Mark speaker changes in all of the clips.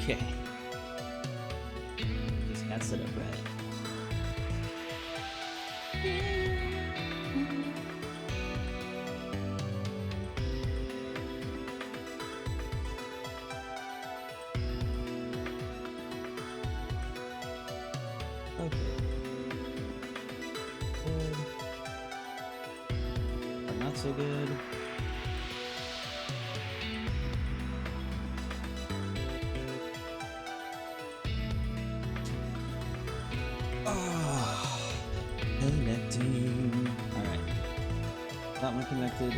Speaker 1: Okay. Just got set up right. Okay. Good. But not so good. Oh, connecting. Alright. That one connected.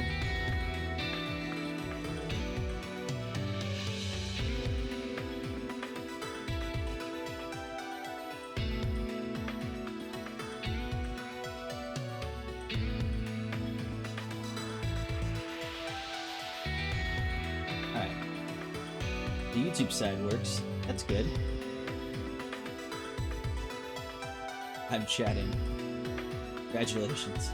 Speaker 1: Alright. The YouTube side works. That's good. I'm chatting. Congratulations.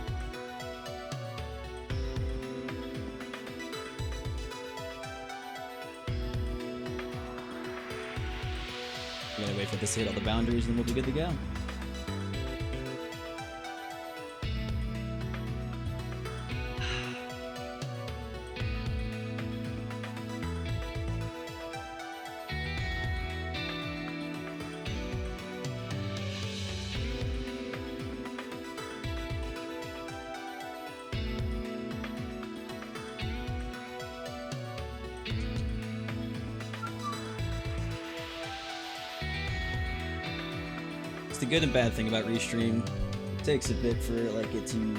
Speaker 1: We gotta wait for this to hit all the boundaries and we'll be good to go. It's the good and bad thing about Restream. It takes a bit for like it to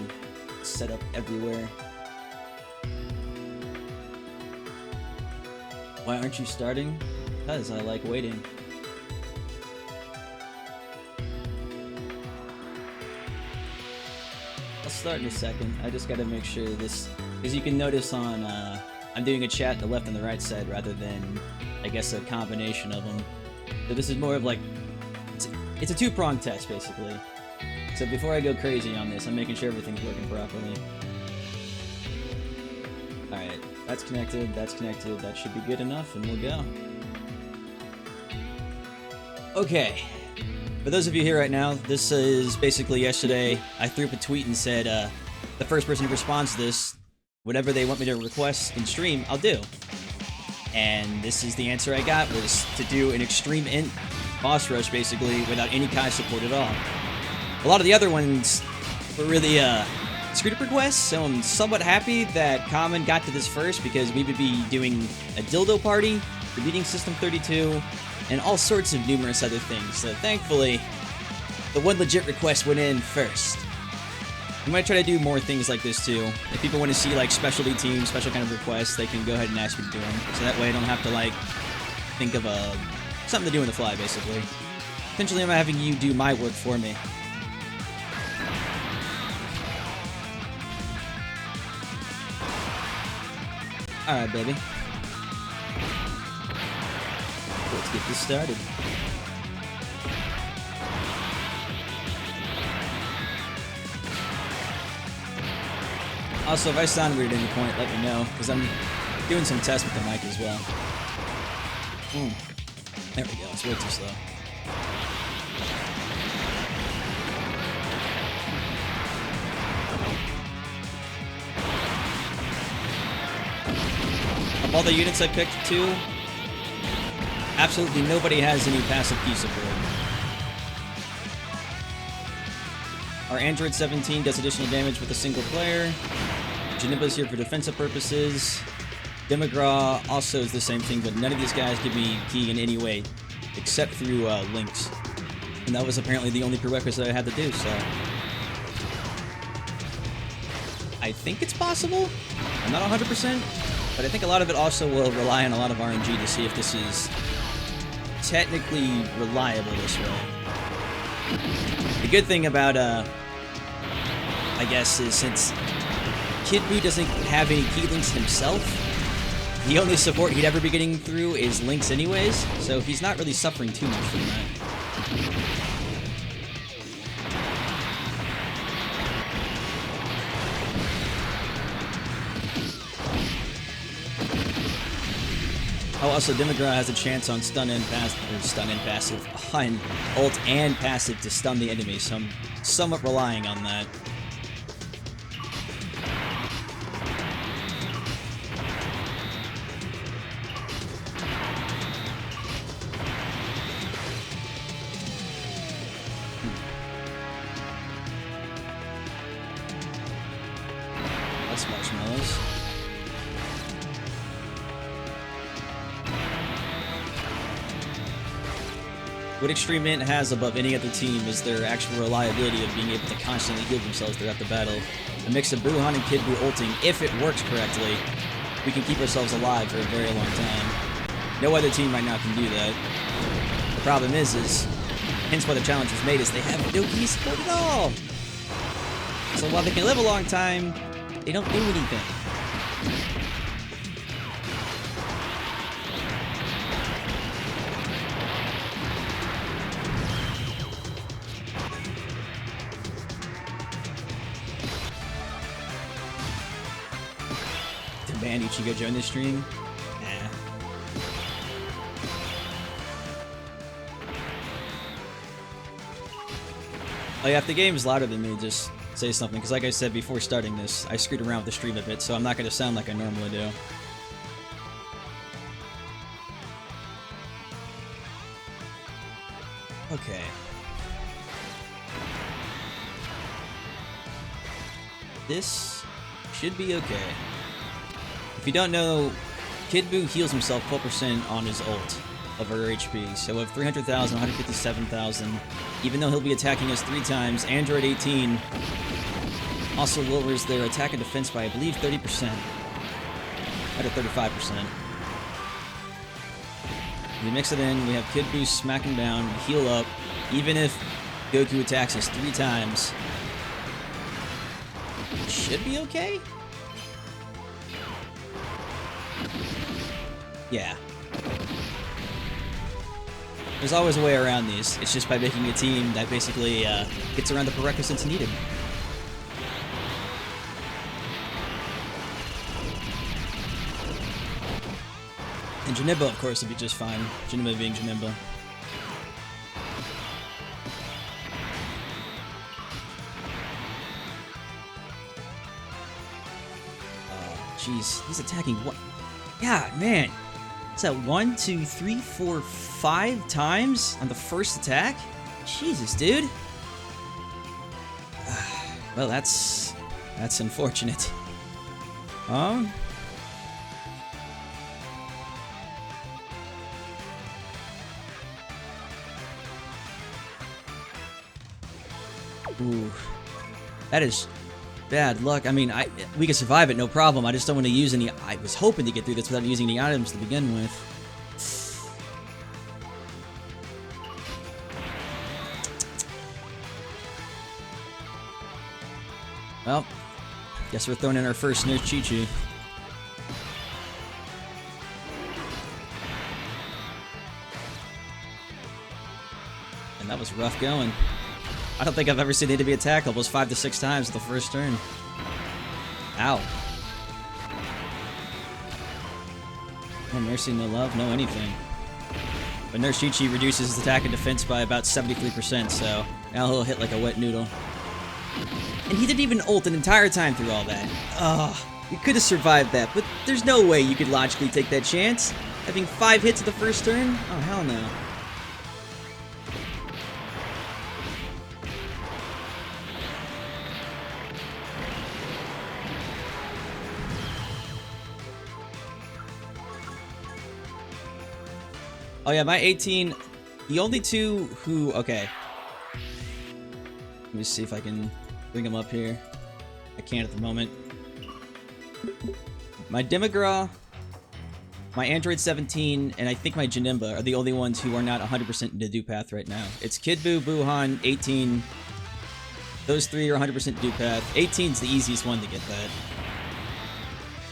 Speaker 1: set up everywhere. Why aren't you starting? Because I like waiting. I'll start in a second. I just gotta make sure this, because you can notice on I'm doing a chat the left and the right side rather than I guess a combination of them. So this is more of like it's a two-pronged test, basically. So before I go crazy on this, I'm making sure everything's working properly. Alright, that's connected, that should be good enough, and we'll go. Okay, for those of you here right now, this is basically yesterday, I threw up a tweet and said, the first person who responds to this, whatever they want me to request in stream, I'll do. And this is the answer I got, was to do an Extreme INT boss rush, basically, without any Kai support at all. A lot of the other ones were really, screwed up requests, so I'm somewhat happy that Common got to this first, because we would be doing a dildo party, defeating System 32, and all sorts of numerous other things. So thankfully, the one legit request went in first. I might try to do more things like this too. If people want to see like specialty teams, special kind of requests, they can go ahead and ask me to do them. So that way I don't have to like think of something to do on the fly, basically. Potentially I'm having you do my work for me. Alright, baby. Let's get this started. Also, if I sound weird at any point, let me know, because I'm doing some tests with the mic as well. There we go, it's way too slow. Of all the units I picked, too, absolutely nobody has any passive key support. Our Android 17 does additional damage with a single player. Janemba's here for defensive purposes. Demagra also is the same thing, but none of these guys give me key in any way, except through links. And that was apparently the only prerequisite I had to do, so... I think it's possible. I'm not 100%, but I think a lot of it also will rely on a lot of RNG to see if this is technically reliable this way. The good thing about, I guess, is since Kid Buu doesn't have any key links himself, the only support he'd ever be getting through is links anyways, so he's not really suffering too much from that. Oh, also, Demigra has a chance on stun and passive, on ult and passive to stun the enemy, so I'm somewhat relying on that. That's marshmallows. What Extreme INT has above any other team is their actual reliability of being able to constantly heal themselves throughout the battle. A mix of Buhan and Kid Buu ulting, if it works correctly, we can keep ourselves alive for a very long time. No other team right now can do that. The problem is hence why the challenge was made, is they have no key support at all! So while they can live a long time, they don't do anything. Demand Ichigo join this stream? Nah. Oh yeah, if the game is louder than me, just say something, because like I said before starting this, I screwed around with the stream a bit, so I'm not going to sound like I normally do. Okay. This should be okay. If you don't know, Kid Buu heals himself 12% on his ult of her HP, so of 300,000, 157,000, even though he'll be attacking us 3 times, Android 18 also lowers their attack and defense by, I believe, 30%. At 35%. We mix it in, we have Kid Buu smack him down, heal up, even if Goku attacks us 3 times. It should be okay? Yeah. There's always a way around these. It's just by making a team that basically gets around the prerequisites needed. And Janemba, of course, will be just fine. Janemba being Janemba. Jeez, he's attacking what? Yeah, man. Is that 1, 2, 3, 4, 5 times on the first attack? Jesus, dude. Well, that's unfortunate. Ooh, that is bad luck. I mean, we can survive it, no problem. I just don't want to use any. I was hoping to get through this without using any items to begin with. Well, guess we're throwing in our first Nurse Chi-Chi. And that was rough going. I don't think I've ever seen the enemy attack almost 5 to 6 times the first turn. Ow. No mercy, no love, no anything. But Nurse Chi-Chi reduces his attack and defense by about 73%, so now he'll hit like a wet noodle. And he didn't even ult an entire time through all that. Ugh, you could have survived that, but there's no way you could logically take that chance. Having 5 hits at the first turn? Oh, hell no. Oh yeah, my 18, the only 2 who, okay. Let me see if I can bring them up here. I can't at the moment. My Demigra, my Android 17, and I think my Janemba are the only ones who are not 100% into do path right now. It's Kid Buu, Buhan, 18. Those 3 are 100% do path. 18's the easiest one to get that.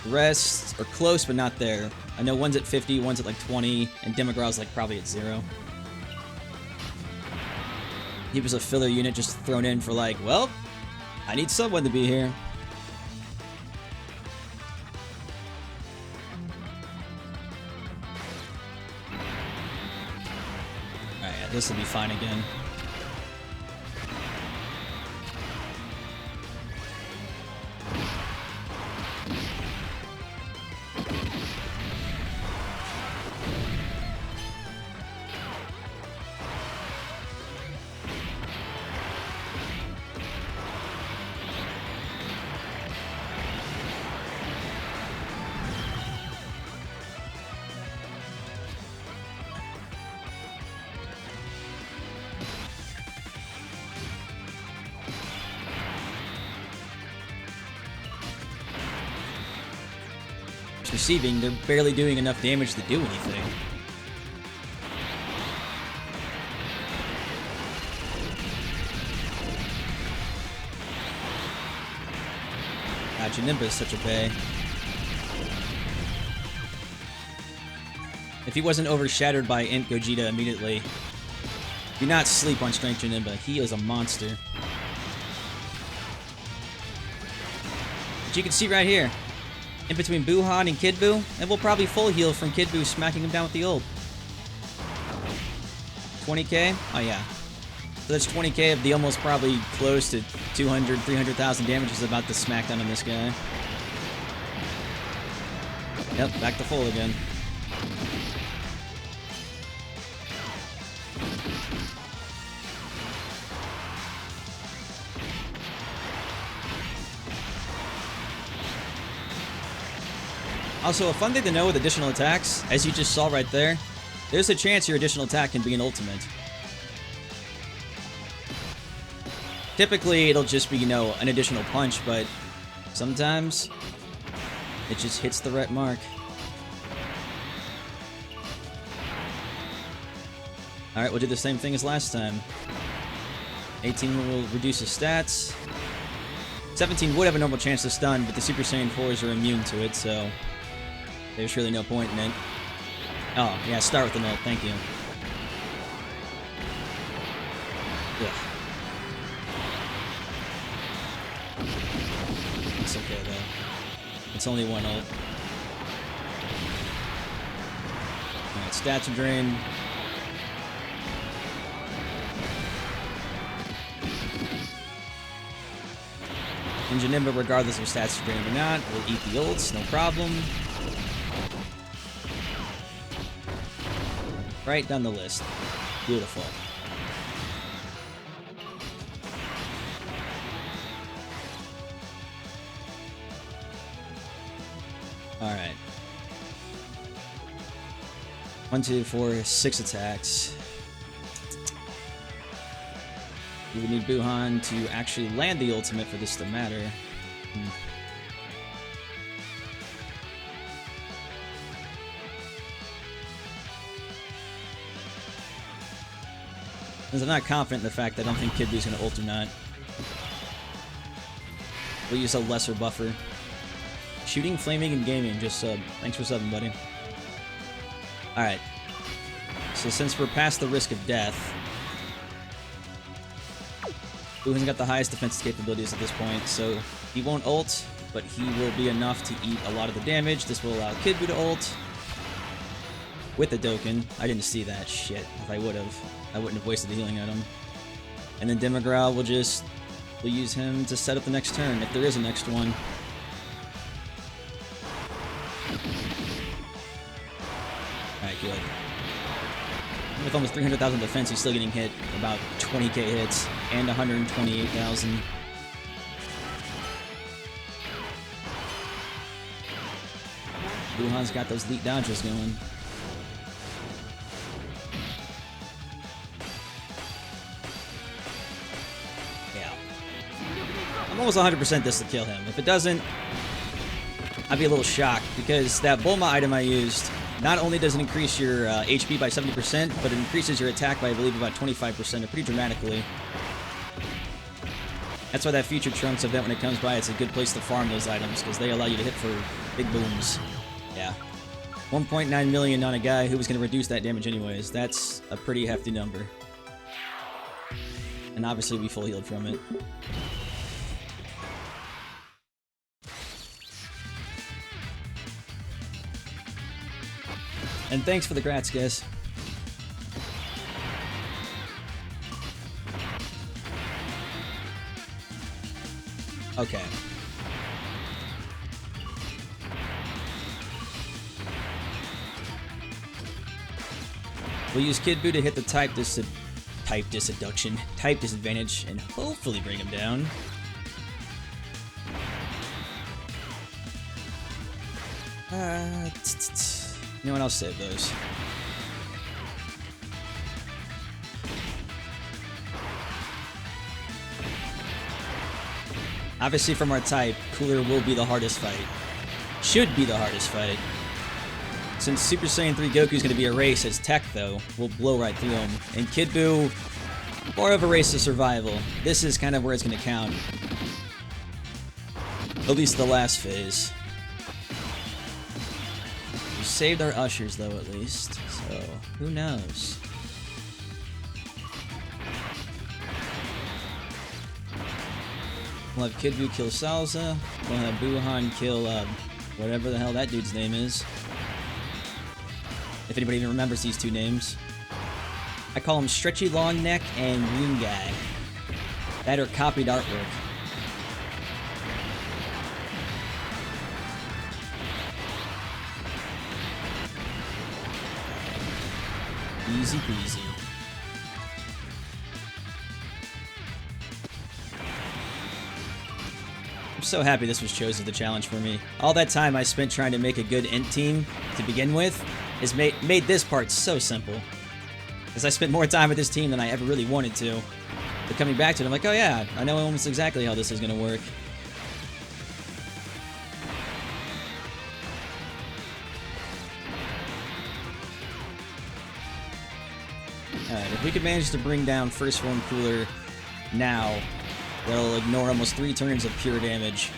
Speaker 1: The rest are close, but not there. I know one's at 50, one's at like 20, and Demigra's like probably at 0. He was a filler unit just thrown in for like, well, I need someone to be here. yeah, this will be fine again. Receiving, they're barely doing enough damage to do anything. God, Janemba is such a bae. If he wasn't overshadowed by INT Gogeta immediately, do not sleep on Strength Janemba. He is a monster. But you can see right here, in between Buhan and Kid Buu, and we'll probably full heal from Kid Buu smacking him down with the ult. 20k? Oh yeah. So that's 20k of the almost probably close to 200, 300,000 damage is about to smack down on this guy. Yep, back to full again. Also, a fun thing to know with additional attacks, as you just saw right there, there's a chance your additional attack can be an ultimate. Typically, it'll just be, you know, an additional punch, but sometimes it just hits the right mark. Alright, we'll do the same thing as last time. 18 will reduce his stats. 17 would have a normal chance to stun, but the Super Saiyan 4s are immune to it, so there's really no point in it. Oh, yeah, start with the ult, thank you. Yeah. It's okay, though. It's only one ult. Alright, stats are drained. And Janemba, regardless of stats are drained or not, will eat the ults, no problem. Right down the list. Beautiful. Alright. 1, 2, 4, 6 attacks. We would need Buhan to actually land the ultimate for this to matter. Because I'm not confident in the fact that I don't think Kid Buu's gonna ult or not. We'll use a lesser buffer. Shooting, flaming, and gaming. Just sub. Thanks for subbing, buddy. Alright. So since we're past the risk of death, Buhan's got the highest defensive capabilities at this point, so he won't ult, but he will be enough to eat a lot of the damage. This will allow Kid Buu to ult with the Dokkan. I didn't see that shit. If I would have, I wouldn't have wasted the healing item. And then Demigral will just, we'll use him to set up the next turn, if there is a next one. Alright, good. With almost 300,000 defense, he's still getting hit about 20k hits and 128,000. Buhan's got those elite dodges going. Yeah. I'm almost 100% this to kill him. If it doesn't, I'd be a little shocked, because that Bulma item I used, not only does it increase your HP by 70%, but it increases your attack by, I believe, about 25%, or pretty dramatically. That's why that Future Trunks event, when it comes by, it's a good place to farm those items, because they allow you to hit for big booms. Yeah. 1.9 million on a guy who was going to reduce that damage anyways. That's a pretty hefty number. And obviously we full healed from it. And thanks for the grats, guys. Okay. We'll use Kid Buu to hit the type disadvantage, and hopefully bring him down. You know what? I'll save those. Obviously, from our type, Cooler will be the hardest fight. Should be the hardest fight. Since Super Saiyan 3 Goku's going to be a race as tech, though, we'll blow right through him. And Kid Buu, more of a race to survival. This is kind of where it's going to count. At least the last phase. We saved our ushers, though, at least. So, who knows? We'll have Kid Buu kill Salza. We'll have Buuhan kill, whatever the hell that dude's name is. If anybody even remembers these two names. I call him Stretchy Long Neck and Green Guy. That are copied artwork. Easy peasy. I'm so happy this was chosen as the challenge for me. All that time I spent trying to make a good INT team to begin with has made this part so simple. As I spent more time with this team than I ever really wanted to. But coming back to it, I'm like, oh yeah, I know almost exactly how this is going to work. Alright, if we could manage to bring down First Form Cooler now, that'll ignore almost 3 turns of pure damage.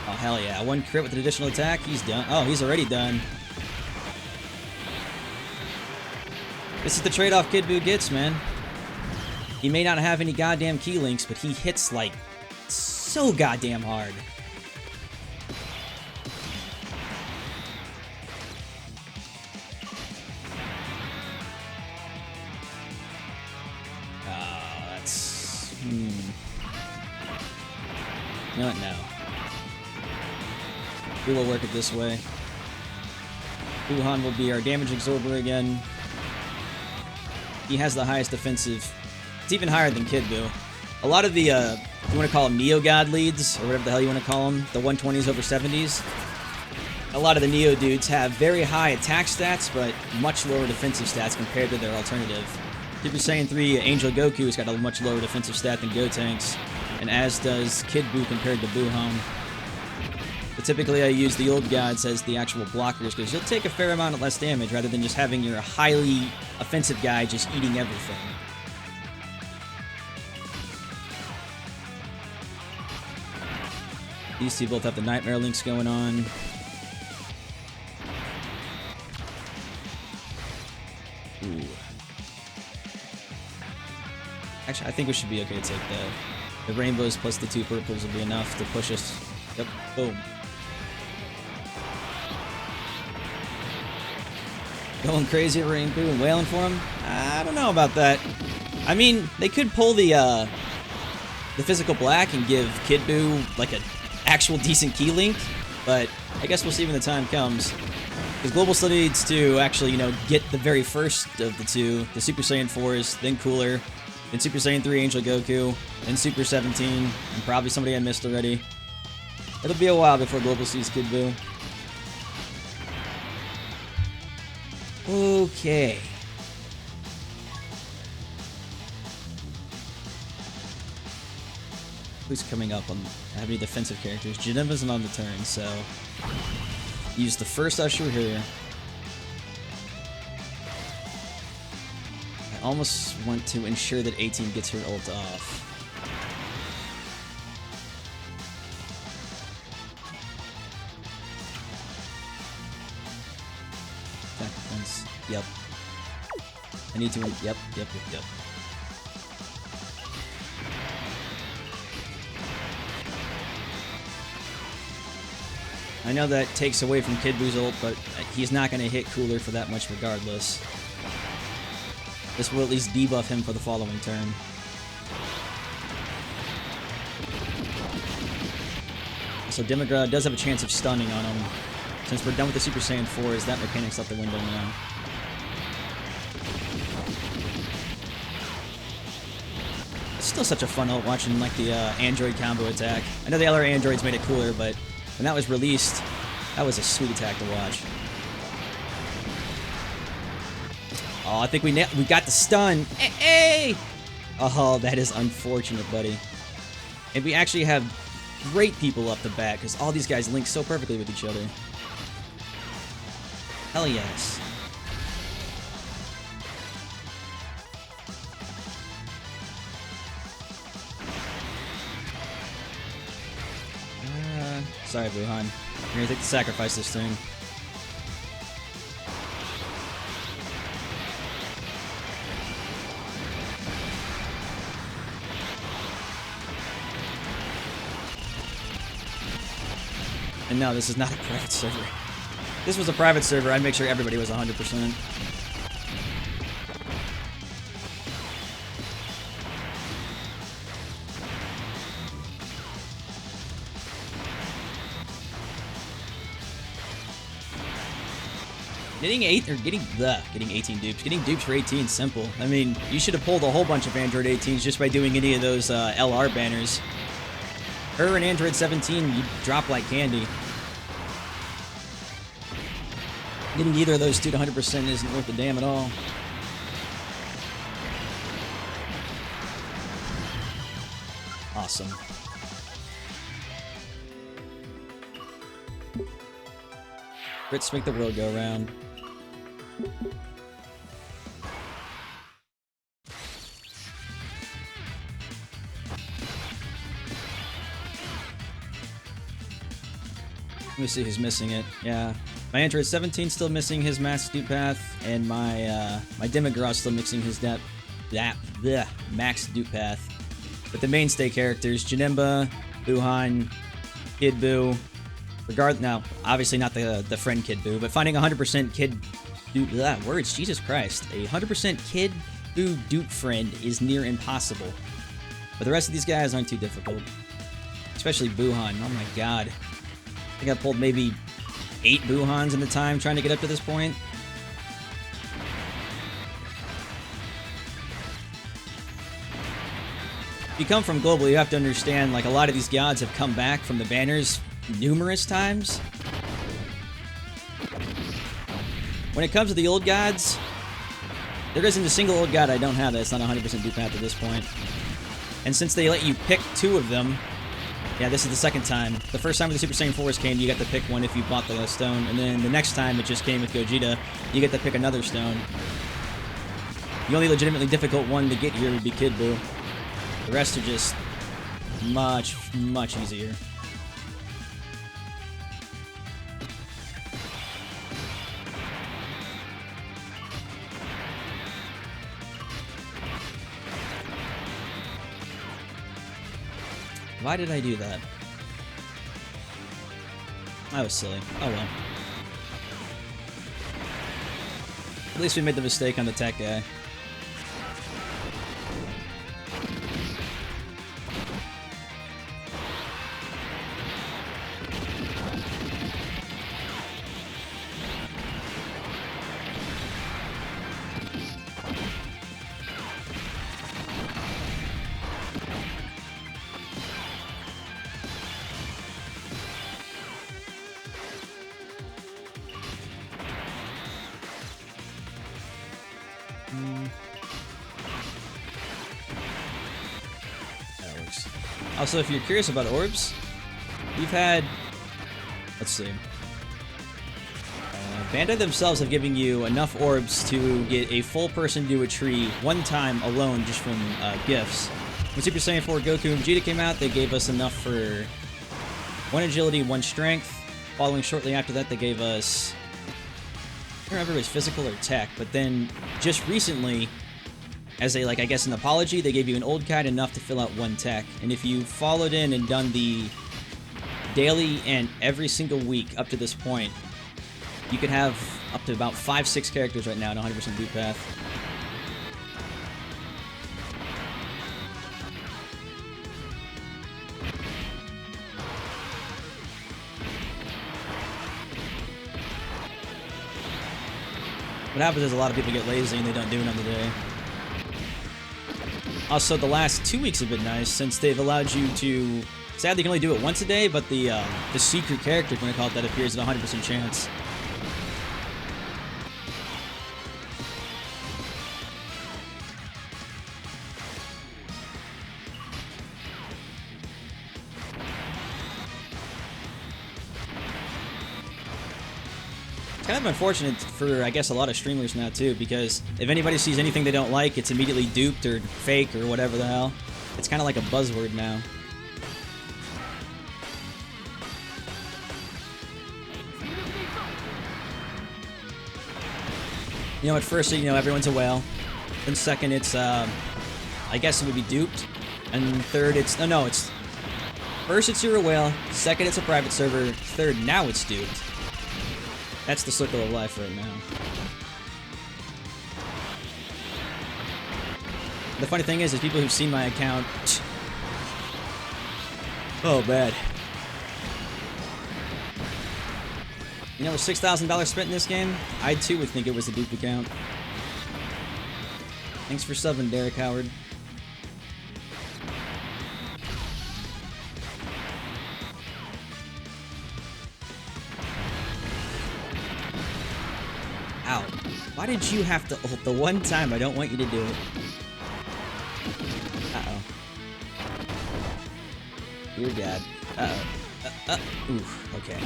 Speaker 1: Oh, hell yeah. 1 crit with an additional attack. He's done. Oh, he's already done. This is the trade-off Kid Buu gets, man. He may not have any goddamn key links, but he hits, like, so goddamn hard. Oh, that's... You know what? No. We will work it this way. Buuhan will be our damage absorber again. He has the highest defensive. It's even higher than Kid Buu. A lot of the, if you want to call them Neo-God leads, or whatever the hell you want to call them, the 120s over 70s, a lot of the Neo dudes have very high attack stats, but much lower defensive stats compared to their alternative. Super Saiyan 3 Angel Goku has got a much lower defensive stat than Gotenks, and as does Kid Buu compared to Buuhan. But typically I use the old gods as the actual blockers, because you'll take a fair amount of less damage rather than just having your highly offensive guy just eating everything. These two both have the Nightmare links going on. Ooh. Actually, I think we should be okay to take the rainbows plus the 2 purples will be enough to push us. Yep, boom. Going crazy at Rain Buu and wailing for him? I don't know about that. I mean, they could pull the physical black and give Kid Buu like an actual decent key link, but I guess we'll see when the time comes. Because Global still needs to actually, you know, get the very first of the 2, the Super Saiyan 4s, then Cooler, then Super Saiyan 3 Angel Goku, then Super 17, and probably somebody I missed already. It'll be a while before Global sees Kid Buu. Okay. Who's coming up on have any defensive characters? Janemba's not on the turn, so use the first usher here. I almost want to ensure that 18 gets her ult off. Yep. I need to. Yep. I know that takes away from Kid Buu's ult, but he's not going to hit Cooler for that much regardless. This will at least debuff him for the following turn. So Demigra does have a chance of stunning on him. Since we're done with the Super Saiyan 4s, that mechanic's out the window now. It's still such a fun ult watching like the android combo attack. I know the other androids made it cooler, but when that was released, that was a sweet attack to watch. Oh, I think we got the stun. Hey! Oh, that is unfortunate, buddy. And we actually have great people up the bat, because all these guys link so perfectly with each other. Hell yes. Sorry, Wuhan. You're gonna take the sacrifice this thing. And no, this is not a private server. If this was a private server, I'd make sure everybody was 100%. Getting 18 dupes. Getting dupes for 18 is simple. I mean, you should have pulled a whole bunch of Android 18s just by doing any of those LR banners. Her and Android 17, you drop like candy. Getting either of those two to 100% isn't worth a damn at all. Awesome. Brits make the world go round. Let me see who's missing it. Yeah. My Android 17 still missing his max dupe path, and my my Demigra still mixing his max dupe path. But the mainstay characters, Janemba, Wuhan, Kid Buu, now, obviously not the friend Kid Buu, but finding 100% Kid dupe, words, Jesus Christ. A 100% Kid Buu dupe friend is near impossible. But the rest of these guys aren't too difficult. Especially Wuhan. Oh my god. I think I pulled maybe 8 Wuhans in the time trying to get up to this point. If you come from global, you have to understand, like, a lot of these gods have come back from the banners numerous times. When it comes to the old gods, there isn't a single old god I don't have that's not 100% dupe path at this point. And since they let you pick 2 of them, yeah, this is the second time. The first time when the Super Saiyan 4s came, you got to pick one if you bought the stone, and then the next time it just came with Gogeta, you get to pick another stone. The only legitimately difficult one to get here would be Kid Buu. The rest are just much, much easier. Why did I do that? That was silly. Oh well. At least we made the mistake on the tech guy. That works. Also, if you're curious about orbs, we've had... Let's see. Bandai themselves have given you enough orbs to get a full person to a tree one time alone just from gifts. When Super Saiyan 4 Goku and Vegeta came out, they gave us enough for 1 agility, 1 strength. Following shortly after that, they gave us... I don't remember if it was physical or tech, but then just recently, as a, like, I guess an apology, they gave you an old guide enough to fill out 1 tech. And if you followed in and done the daily and every single week up to this point, you could have up to about 5-6 characters right now at 100% dupe path. What happens is a lot of people get lazy and they don't do it on the day. Also, the last 2 weeks have been nice since they've allowed you to... Sadly, you can only do it once a day, but the secret character, when I call it that, appears at 100% chance. It's kind of unfortunate for, I guess, a lot of streamers now, too, because if anybody sees anything they don't like, it's immediately duped or fake or whatever the hell. It's kind of like a buzzword now. You know, at first, you know, everyone's a whale. Then second, it's, I guess it would be duped. And third, it's, no, it's... First, it's you're a whale. Second, it's a private server. Third, now it's duped. That's the circle of life right now. The funny thing is people who've seen my account... Oh, bad. You know, with $6,000 spent in this game, I too would think it was a dupe account. Thanks for subbing, Derek Howard. Ow. Why did you have to ult the one time I don't want you to do it? Uh-oh. Dear God. Uh-oh. Oof, okay.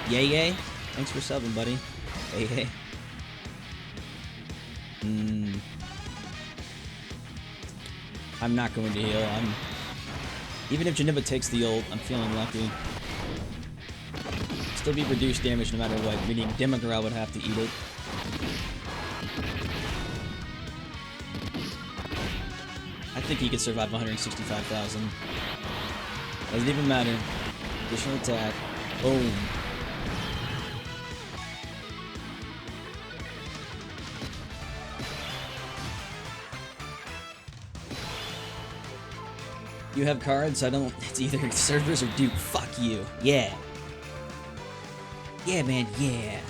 Speaker 1: Yay, yay. Thanks for subbing, buddy. Hey, hey. I'm not going to heal. Even if Janemba takes the ult, I'm feeling lucky. Still be reduced damage no matter what, meaning Demagoral would have to eat it. I think he could survive 165,000. Doesn't even matter. Additional attack. Boom. You have cards? I don't. It's either servers or dupe. Fuck you. Yeah. Yeah, man. Yeah.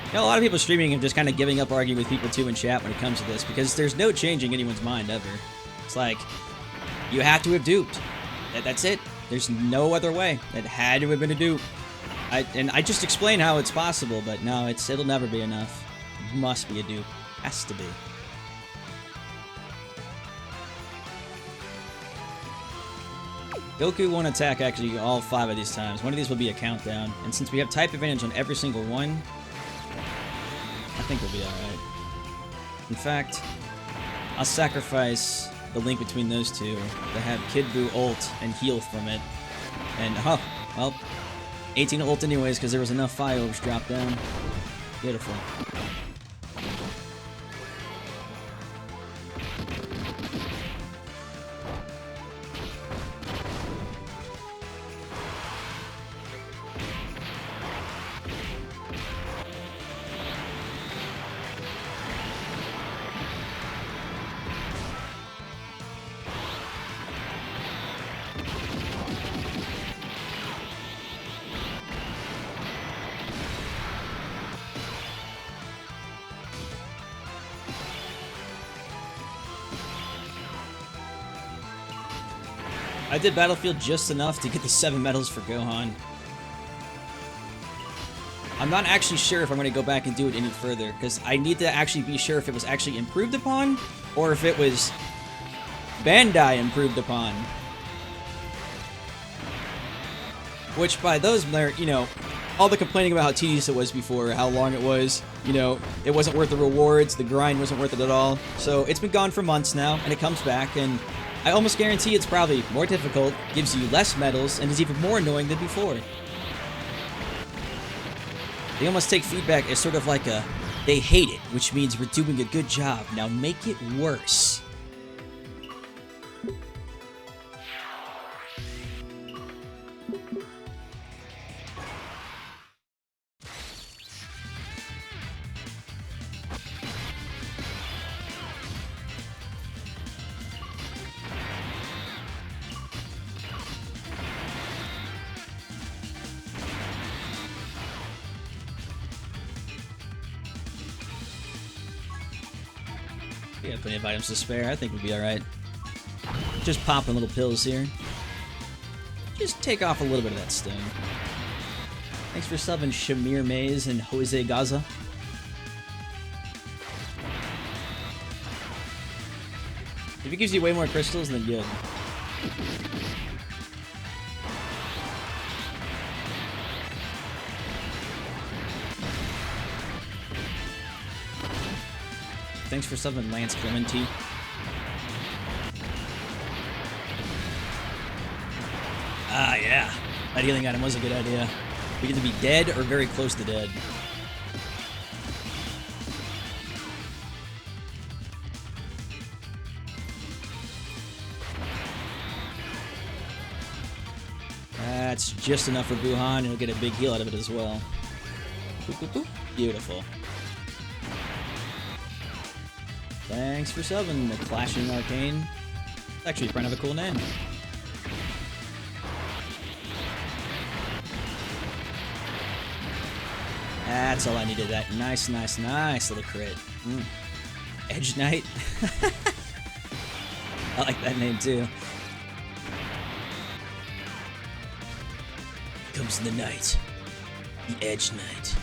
Speaker 1: You know, a lot of people streaming and just kind of giving up arguing with people too in chat when it comes to this, because there's no changing anyone's mind ever. It's like, you have to have duped. That's it. There's no other way. It had to have been a dupe. And I just explained how it's possible, but no, it'll never be enough. It must be a dupe. Has to be. Goku won't attack actually all 5 of these times. One of these will be a countdown. And since we have type advantage on every single one, I think we'll be alright. In fact, I'll sacrifice the link between those two to have Kid Buu ult and heal from it. And, oh, well, 18 ult anyways because there was enough fire orbs dropped down. Beautiful. I did Battlefield just enough to get the 7 medals for Gohan. I'm not actually sure if I'm going to go back and do it any further, because I need to actually be sure if it was actually improved upon, or if it was Bandai improved upon. Which, by those, you know, all the complaining about how tedious it was before, how long it was, you know, it wasn't worth the rewards, the grind wasn't worth it at all. So it's been gone for months now, and it comes back, and I almost guarantee it's probably more difficult, gives you less medals, and is even more annoying than before. They almost take feedback as sort of like a, they hate it, which means we're doing a good job, now make it worse. We got plenty of items to spare. I think we'll be alright. Just popping little pills here. Just take off a little bit of that sting. Thanks for subbing Shamir Mays and Jose Gaza. If it gives you way more crystals, then good. Thanks for subbing Lance Clementi. Ah, yeah. That healing item was a good idea. We get to be dead or very close to dead. That's just enough for Buhan, and he'll get a big heal out of it as well. Boop, boop, boop. Beautiful. Thanks for subbing the Clashing Arcane. It's actually kind of a cool name. That's all I needed. That nice little crit. Edge Knight. I like that name too. Comes in the night. The Edge Knight.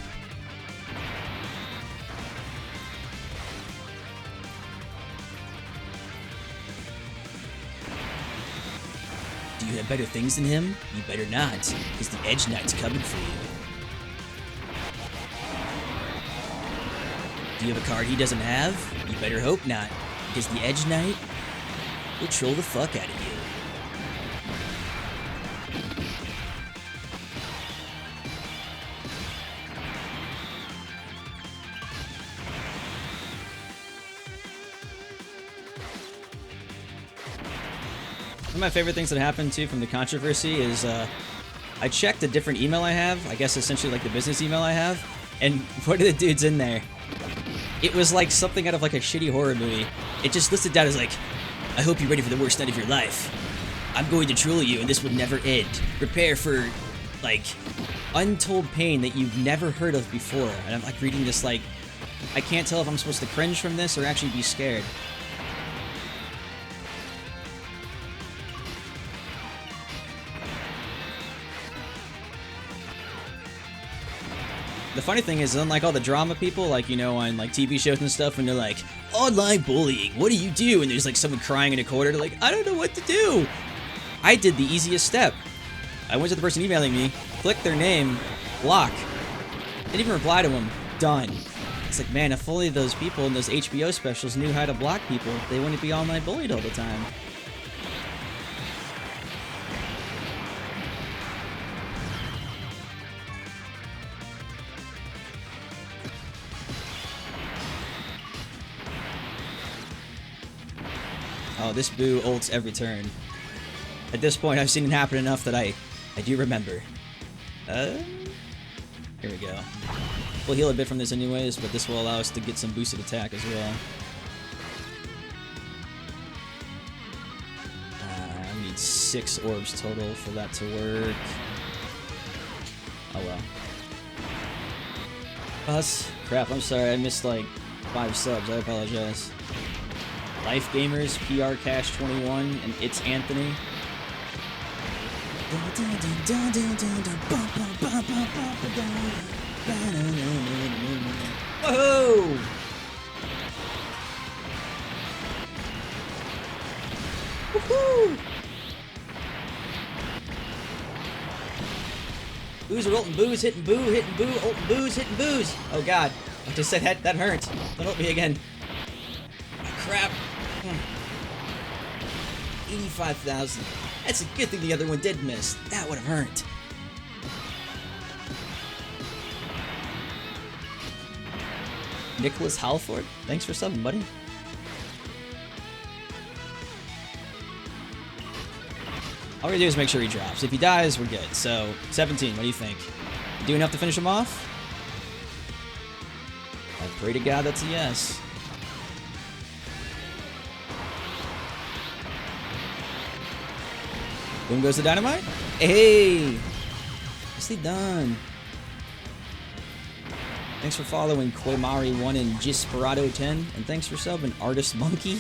Speaker 1: Do you have better things than him? You better not, because the Edge Knight's coming for you. Do you have a card he doesn't have? You better hope not, because the Edge Knight will troll the fuck out of you. One of my favorite things that happened too from the controversy is I checked a different email I have, I guess essentially like the business email I have, and what are the dudes in there? It was like something out of like a shitty horror movie. It just listed down as like, I hope you're ready for the worst night of your life. I'm going to troll you and this will never end. Prepare for, like, untold pain that you've never heard of before. And I'm like reading this like, I can't tell if I'm supposed to cringe from this or actually be scared. The funny thing is, unlike all the drama people, like, you know, on like TV shows and stuff, when they're like, online bullying, what do you do? And there's like someone crying in a corner, they're like, I don't know what to do. I did the easiest step. I went to the person emailing me, clicked their name, block. Didn't even reply to them. Done. It's like, man, if only those people in those HBO specials knew how to block people, they wouldn't be online bullied all the time. Oh, this Boo ults every turn. At this point, I've seen it happen enough that I do remember. Here we go. We'll heal a bit from this anyways, but this will allow us to get some boosted attack as well. I need 6 orbs total for that to work. Oh well. Us? Crap, I'm sorry, I missed like 5 subs, I apologize. Life Gamers, PR Cash 21, and It's Anthony. Whoa! Woohoo! Booze are ulting booze, hitting boo, ulting booze, hitting booze. Oh god, I just said that hurts. Don't ult me again. Crap. 85,000. That's a good thing the other one did miss. That would have hurt. Nicholas Halford, thanks for subbing, buddy. All we do is make sure he drops. If he dies, we're good. So, 17, what do you think? Do enough to finish him off? I pray to God that's a yes. Boom goes the dynamite. Hey! Nicely done. Thanks for following Koimari1 and Gisperado10, and thanks for subbing Artist Monkey.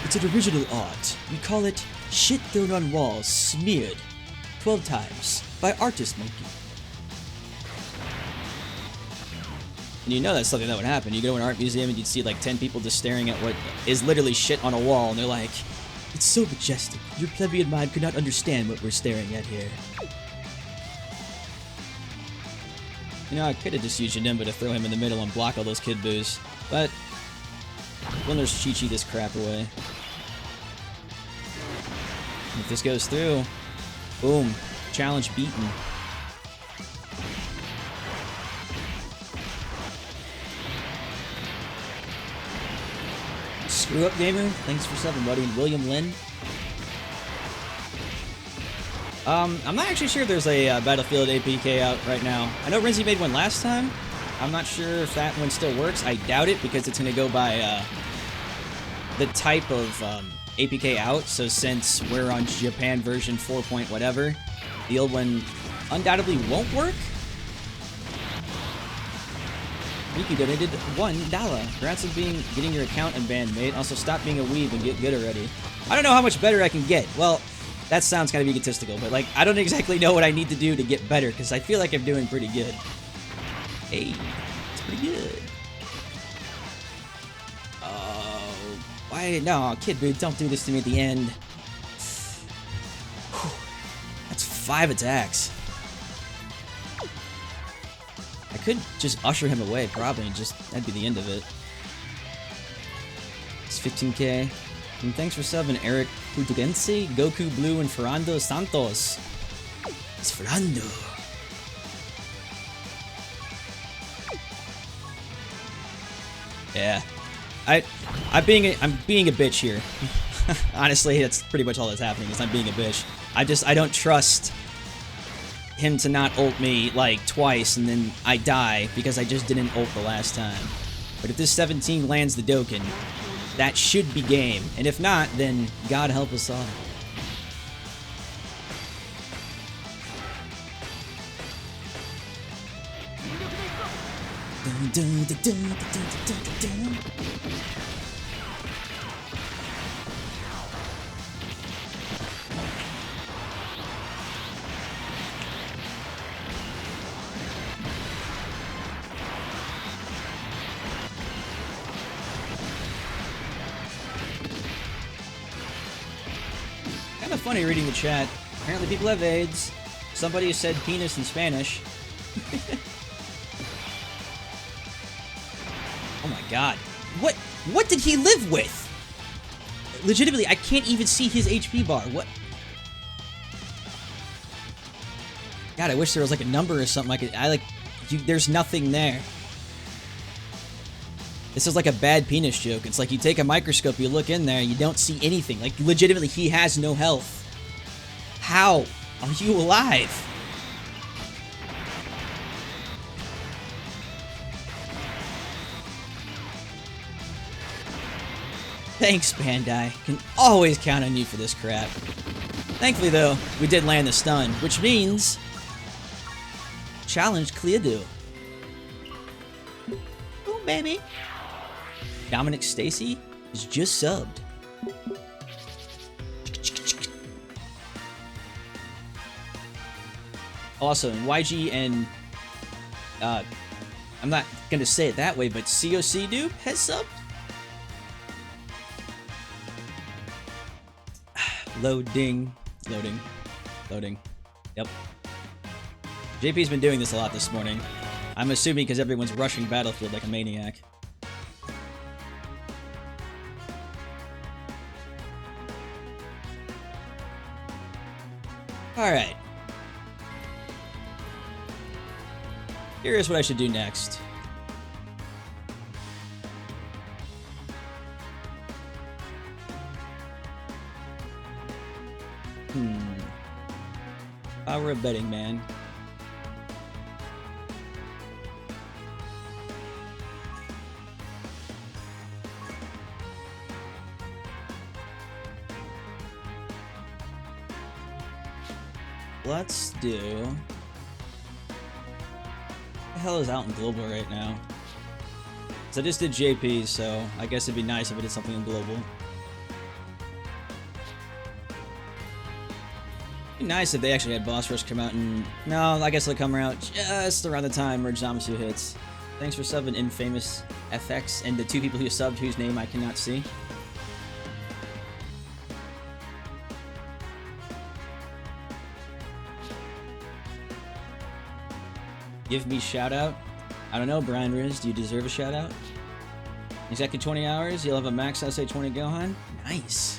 Speaker 1: It's an original art. We call it Shit Thrown on Walls Smeared 12 Times by Artist Monkey. And you know that's something that would happen. You go to an art museum and you'd see like 10 people just staring at what is literally shit on a wall, and they're like, it's so majestic. Your plebeian mind could not understand what we're staring at here. You know, I could have just used Janemba to throw him in the middle and block all those kid boos, but we'll just Chi-Chi this crap away. And if this goes through, boom, challenge beaten. Screw up, gamer. Thanks for subbing, buddy. And William Lynn. I'm not actually sure if there's a Battlefield APK out right now. I know Renzi made one last time. I'm not sure if that one still works. I doubt it because it's going to go by the type of APK out. So since we're on Japan version 4 point whatever, the old one undoubtedly won't work. Riku donated $1. Congrats on getting your account unbanned, mate. Also, stop being a weeb and get good already. I don't know how much better I can get. Well, that sounds kind of egotistical, but like, I don't exactly know what I need to do to get better, because I feel like I'm doing pretty good. Hey, it's pretty good. Oh, why? No, kid, dude, don't do this to me at the end. Whew. That's 5 attacks. I could just usher him away, probably, and just, that'd be the end of it. It's 15k. And thanks for subbing, Eric Putugense, Goku Blue, and Fernando Santos. It's Fernando. Yeah. I'm being a bitch here. Honestly, that's pretty much all that's happening, is I'm being a bitch. I don't trust him to not ult me like twice and then I die because I just didn't ult the last time. But if this 17 lands the Dokkan, that should be game. And if not, then God help us all. Dun, dun, dun, dun, dun, dun, dun, dun. Kind of funny reading the chat. Apparently people have AIDS. Somebody said penis in Spanish. Oh my god. What did he live with? Legitimately, I can't even see his HP bar. What? God, I wish there was like a number or something there's nothing there. This is like a bad penis joke. It's like you take a microscope, you look in there, you don't see anything. Like, legitimately, he has no health. How are you alive? Thanks, Bandai. Can always count on you for this crap. Thankfully, though, we did land the stun, which means challenge clear. Oh, baby. Dominic Stacy is just subbed. Also, YG and I'm not gonna say it that way, but COC dude has subbed. Loading. Yep. JP's been doing this a lot this morning. I'm assuming because everyone's rushing Battlefield like a maniac. Alright. Here's what I should do next. Power of betting, man. let's do... What the hell is out in global right now? So I just did JP, so I guess it'd be nice if I did something in global. It'd be nice if they actually had Boss Rush come out and... No, I guess they'll come around just around the time where Zamasu hits. Thanks for subbing Infamous FX and the 2 people who subbed whose name I cannot see. Give me shout out. I don't know, Brian Riz, do you deserve a shout out? Exactly 20 hours, you'll have a max SA20 Gohan. Nice.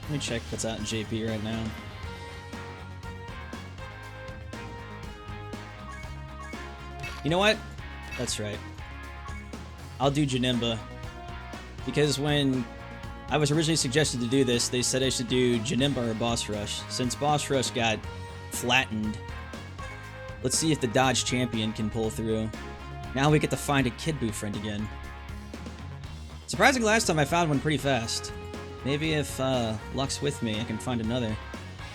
Speaker 1: Let me check what's out in JP right now. You know what? That's right. I'll do Janemba. Because when I was originally suggested to do this, they said I should do Janemba or Boss Rush. Since Boss Rush got flattened, let's see if the Dodge Champion can pull through. Now we get to find a Kid Buu friend again. Surprisingly, last time I found one pretty fast. Maybe if luck's with me, I can find another.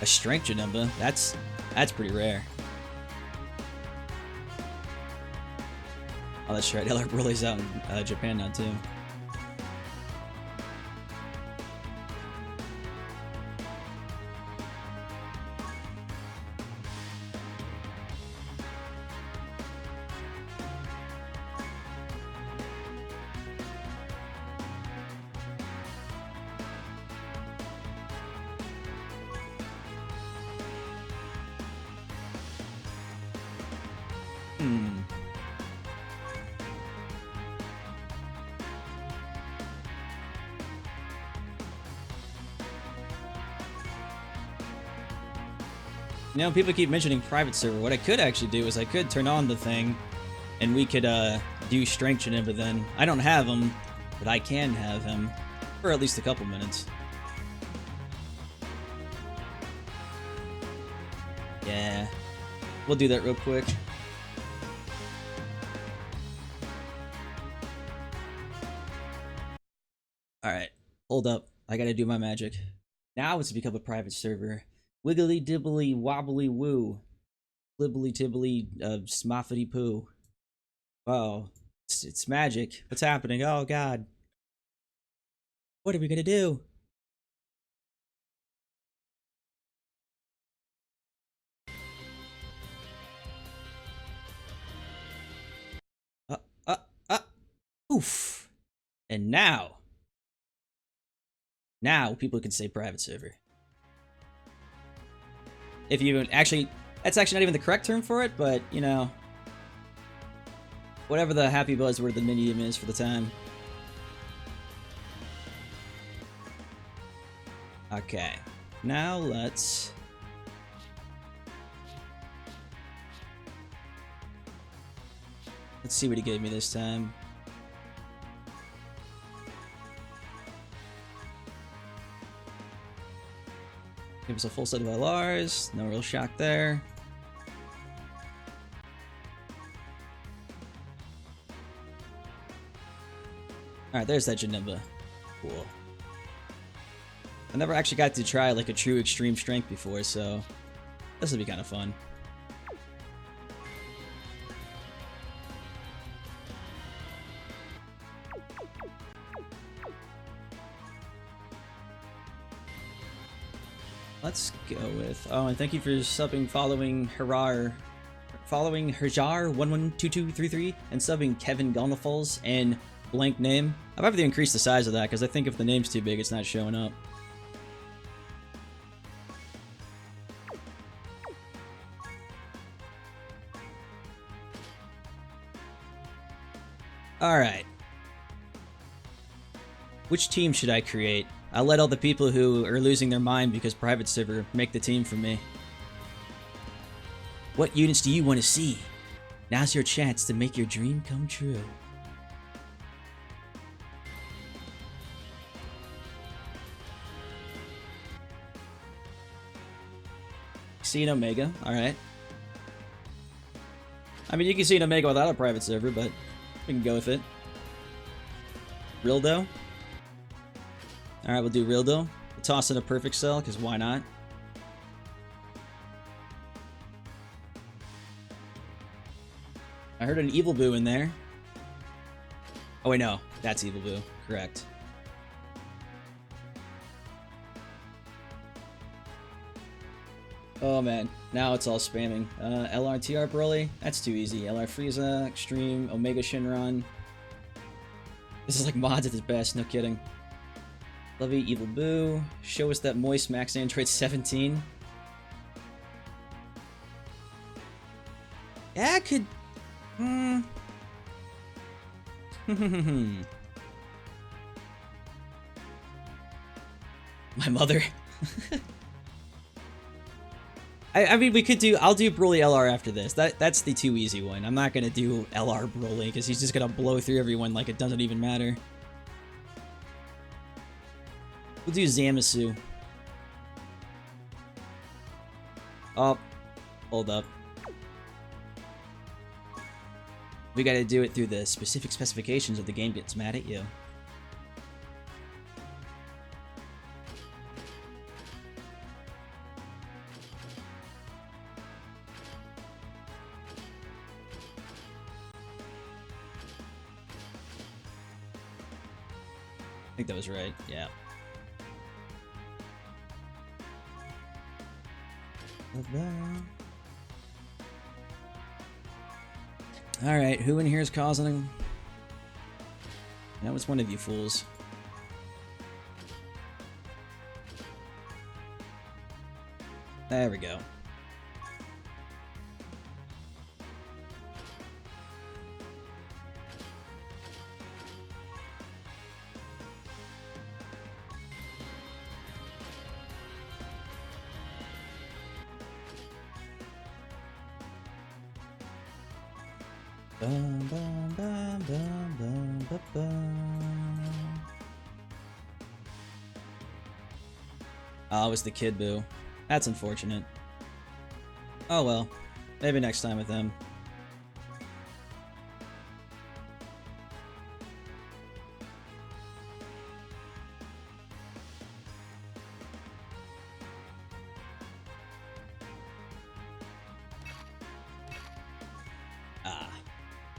Speaker 1: A Strength Janemba. That's pretty rare. Oh, that's right. LR Broly's out in Japan now, too. You know, people keep mentioning private server. What I could actually do is I could turn on the thing, and we could do Strength Janemba then. I don't have him, but I can have him for at least a couple minutes. Yeah, we'll do that real quick. Alright, hold up. I gotta do my magic. Now it's become a private server. Wiggly dibbly wobbly woo. Blibbly tibbly smoffity poo. Wow. It's magic. What's happening? Oh god. What are we gonna do? Oof. And now people can say private server. If you actually, that's actually not even the correct term for it, but, you know, whatever the happy buzzword the medium is for the time. Okay, now let's... Let's see what he gave me this time. Give us a full set of LRs. No real shock there. Alright, there's that Janemba. Cool. I never actually got to try like a true extreme strength before, so this will be kind of fun. Let's go with... Oh, and thank you for subbing following Herjar 112233 and subbing Kevin Gonafals and blank name. I've have to increase the size of that because I think if the name's too big, it's not showing up. Alright. Which team should I create? I'll let all the people who are losing their mind because private server make the team for me. What units do you want to see? Now's your chance to make your dream come true. Xeno Omega, alright. I mean, you can see an Omega without a private server, but we can go with it. Rildo. Alright, we'll do Rildo. We'll toss in a perfect cell, because why not? I heard an Evil Boo in there. Oh wait, no. That's Evil Boo. Correct. Oh man, now it's all spamming. LRTR Broly, that's too easy. LR Frieza, Extreme, Omega Shinron. This is like mods at its best, no kidding. Lovey, Evil Boo. Show us that moist max Android 17. Yeah, I could... My mother. I mean, we could do... I'll do Broly LR after this. That's the too easy one. I'm not gonna do LR Broly, because he's just gonna blow through everyone like it doesn't even matter. We'll do Zamasu. Oh. Hold up. We gotta do it through the specific specifications or the game gets mad at you. I think that was right, yeah. Alright, who in here is causing him? That was one of you fools. There we go. Bum, bum, bum, bum, bum, bum, bum. Oh, it was the Kid Boo. That's unfortunate. Oh well. Maybe next time with him.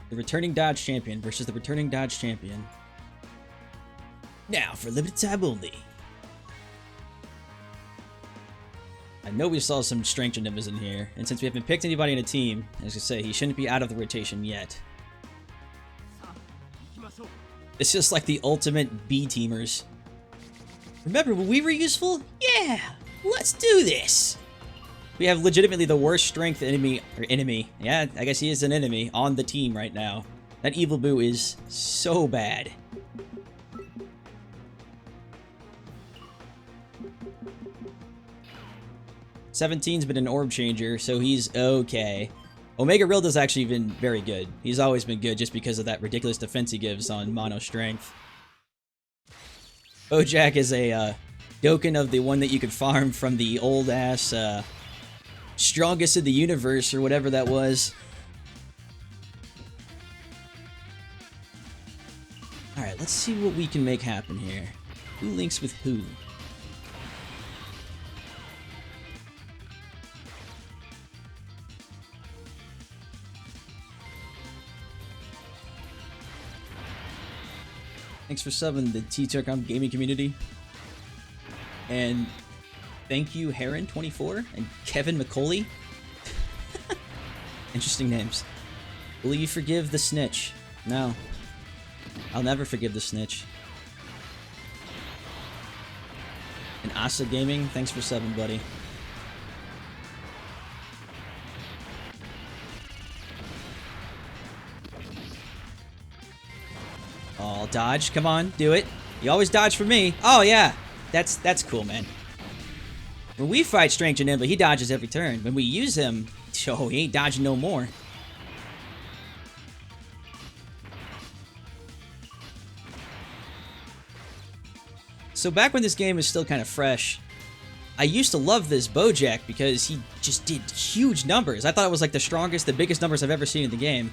Speaker 1: The returning Dodge Champion versus the returning Dodge Champion. Now for limited time only. I know we saw some Strength Janembas in here, and since we haven't picked anybody in a team, as I say, he shouldn't be out of the rotation yet. It's just like the ultimate B-teamers. Remember when we were useful? Yeah! Let's do this! We have legitimately the worst strength enemy, yeah, I guess he is an enemy, on the team right now. That Evil Boo is so bad. "17's been an orb changer, so he's okay. Omega Rildo's actually been very good. He's always been good just because of that ridiculous defense he gives on mono strength. Bojack is a Dokkan of the one that you could farm from the old-ass, strongest in the universe, or whatever that was. Alright, let's see what we can make happen here. Who links with who? Thanks for subbing the T-Turcom gaming community. And thank you, Heron24 and Kevin McCauley. Interesting names. Will you forgive the snitch? No. I'll never forgive the snitch. And Asa Gaming, thanks for subbing, buddy. Oh, dodge. Come on, do it. You always dodge for me. Oh, yeah. That's cool, man. When we fight Strength Janemba, he dodges every turn. When we use him, oh, he ain't dodging no more. So back when this game was still kind of fresh, I used to love this Bojack because he just did huge numbers. I thought it was like the strongest, the biggest numbers I've ever seen in the game.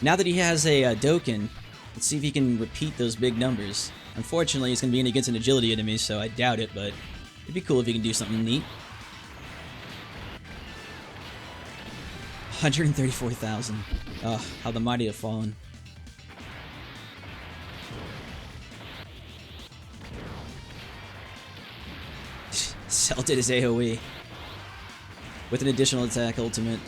Speaker 1: Now that he has a Dokkan, let's see if he can repeat those big numbers. Unfortunately, he's going to be against an agility enemy, so I doubt it, but it'd be cool if he can do something neat. 134,000. Oh, how the mighty have fallen. Cell did his AoE with an additional attack ultimate.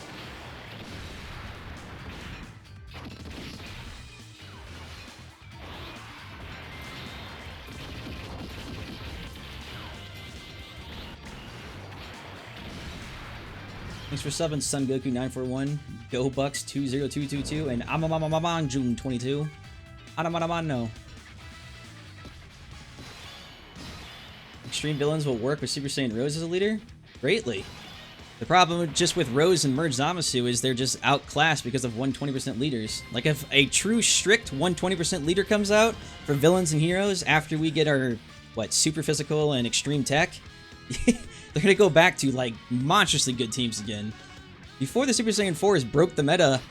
Speaker 1: Thanks for subbing, Sun Goku 941, Go Bucks 20222, and Amamamamamang June 22. Anamanamano. Extreme villains will work with Super Saiyan Rose as a leader? Greatly. The problem just with Rose and Merge Zamasu is they're just outclassed because of 120% leaders. Like if a true strict 120% leader comes out for villains and heroes after we get our, what, super physical and extreme tech, they're gonna go back to like monstrously good teams again. Before the Super Saiyan 4s broke the meta,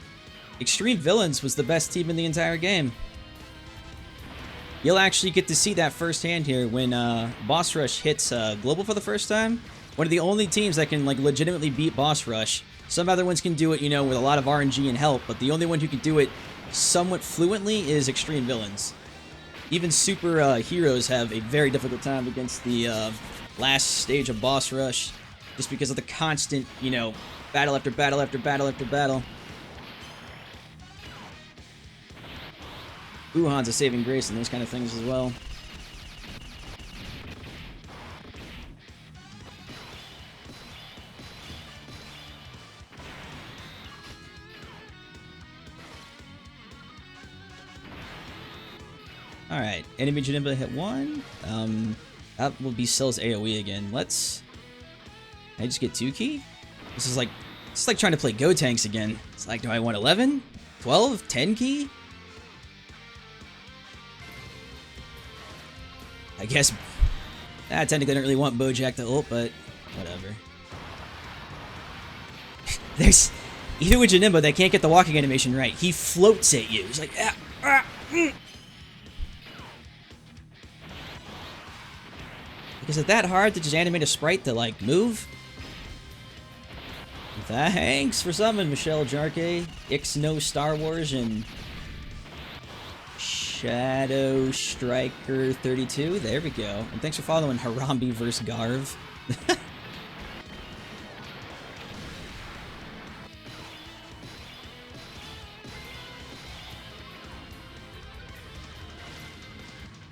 Speaker 1: Extreme Villains was the best team in the entire game. You'll actually get to see that firsthand here when Boss Rush hits Global for the first time. One of the only teams that can like legitimately beat Boss Rush. Some other ones can do it, you know, with a lot of RNG and help, but the only one who can do it somewhat fluently is Extreme Villains. Even super heroes have a very difficult time against the last stage of Boss Rush, just because of the constant, you know, battle after battle after battle after battle. Wuhan's a saving grace and those kind of things as well. Alright, enemy Janemba hit 1. That will be Cell's AoE again. Let's... Can I just get 2 key? This is like trying to play Go Tanks again. It's like, do I want 11? 12? 10 key? I guess... I technically don't really want Bojack to ult, but whatever. There's... Even with Janemba, they can't get the walking animation right. He floats at you. He's like... Is it that hard to just animate a sprite to, like, move? Thanks for summon, Michelle Jarque, Ixno Star Wars, and Shadow Striker 32. There we go. And thanks for following Harambe vs. Garv.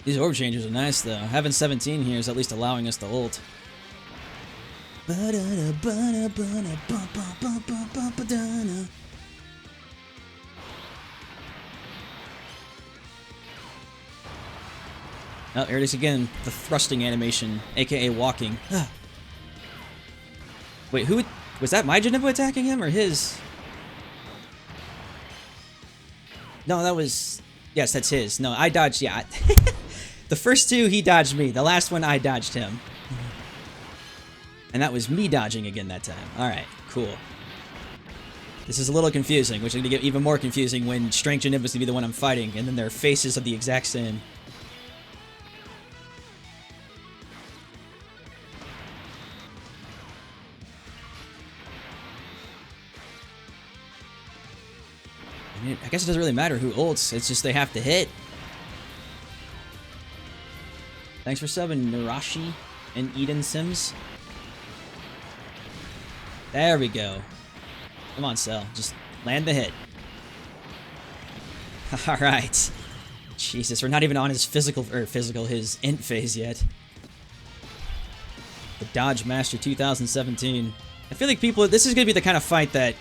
Speaker 1: These orb changers are nice, though. Having 17 here is at least allowing us to ult. Oh, here it is again. The thrusting animation, aka walking. Wait, who... Was that my Janemba attacking him, or his? No, that was... Yes, that's his. No, I dodged... Yeah. The first two, he dodged me. The last one, I dodged him. And that was me dodging again that time. Alright, cool. This is a little confusing, which is going to get even more confusing when Strength Janembas to be the one I'm fighting, and then their faces are the exact same. I guess it doesn't really matter who ults, it's just they have to hit. Thanks for subbing, Narashi and Eden Sims. There we go. Come on, Cell. Just land the hit. Alright. Jesus, we're not even on his his int phase yet. The Dodge Master 2017. I feel like this is going to be the kind of fight that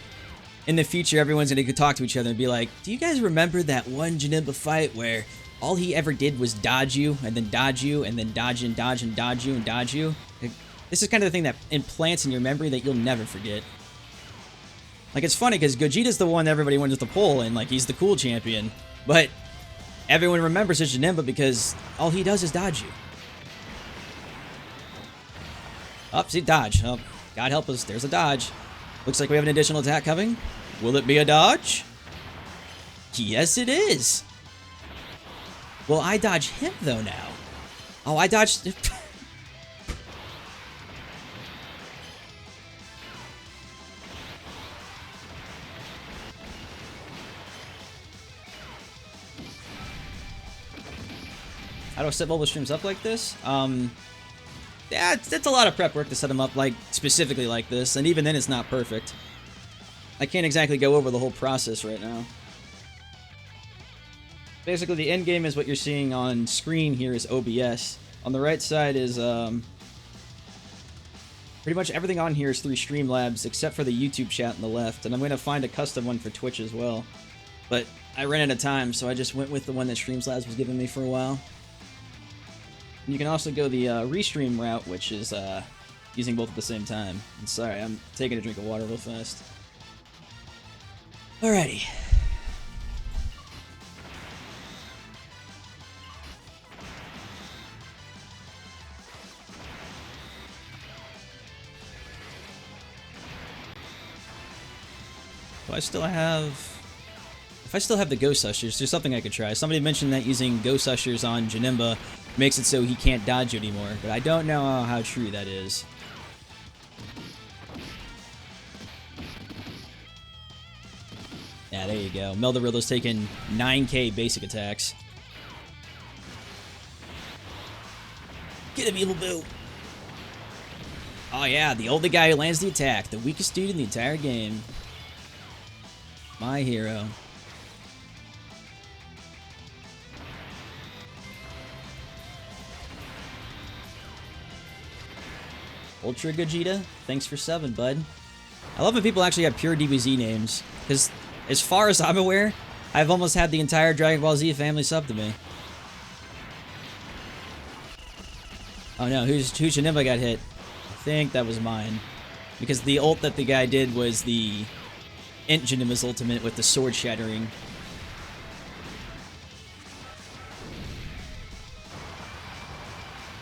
Speaker 1: in the future everyone's going to talk to each other and be like, do you guys remember that one Janemba fight where all he ever did was dodge you, and then dodge you, and then dodge and dodge and dodge you and dodge you? This is kind of the thing that implants in your memory that you'll never forget. Like, it's funny because Gogeta's the one everybody wants to pull, and like he's the cool champion, but everyone remembers his Janemba because all he does is dodge you. Oh, see, dodge. Oh, God help us. There's a dodge. Looks like we have an additional attack coming. Will it be a dodge? Yes, it is. Will I dodge him, though, now? Oh, I dodged... How do I set mobile streams up like this? Yeah, it's a lot of prep work to set them up like specifically like this, and even then it's not perfect. I can't exactly go over the whole process right now. Basically, the end game is what you're seeing on screen here is OBS. On the right side is pretty much everything on here is through Streamlabs except for the YouTube chat on the left, and I'm going to find a custom one for Twitch as well. But I ran out of time, so I just went with the one that Streamlabs was giving me for a while. You can also go the restream route, which is using both at the same time. And sorry, I'm taking a drink of water real fast. Alrighty. Do I still have... If I still have the Ghost Ushers, there's something I could try. Somebody mentioned that using Ghost Ushers on Janemba makes it so he can't dodge anymore, but I don't know how true that is. Yeah, there you go. Meldorilla's taking 9k basic attacks. Get him, Evil Boo! Oh yeah, the only guy who lands the attack. The weakest dude in the entire game. My hero. Ultra Gogeta, thanks for 7, bud. I love when people actually have pure DBZ names, because as far as I'm aware, I've almost had the entire Dragon Ball Z family sub to me. Oh no, who's Janemba got hit? I think that was mine. Because the ult that the guy did was the INT Janemba's ultimate with the sword shattering.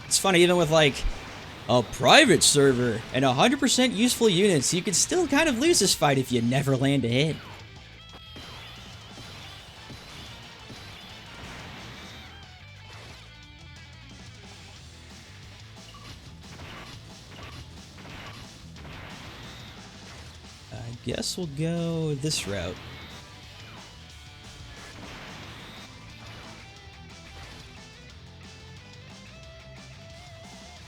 Speaker 1: It's funny, even with like a private server and 100% useful units, you could still kind of lose this fight if you never land a hit. I guess we'll go this route.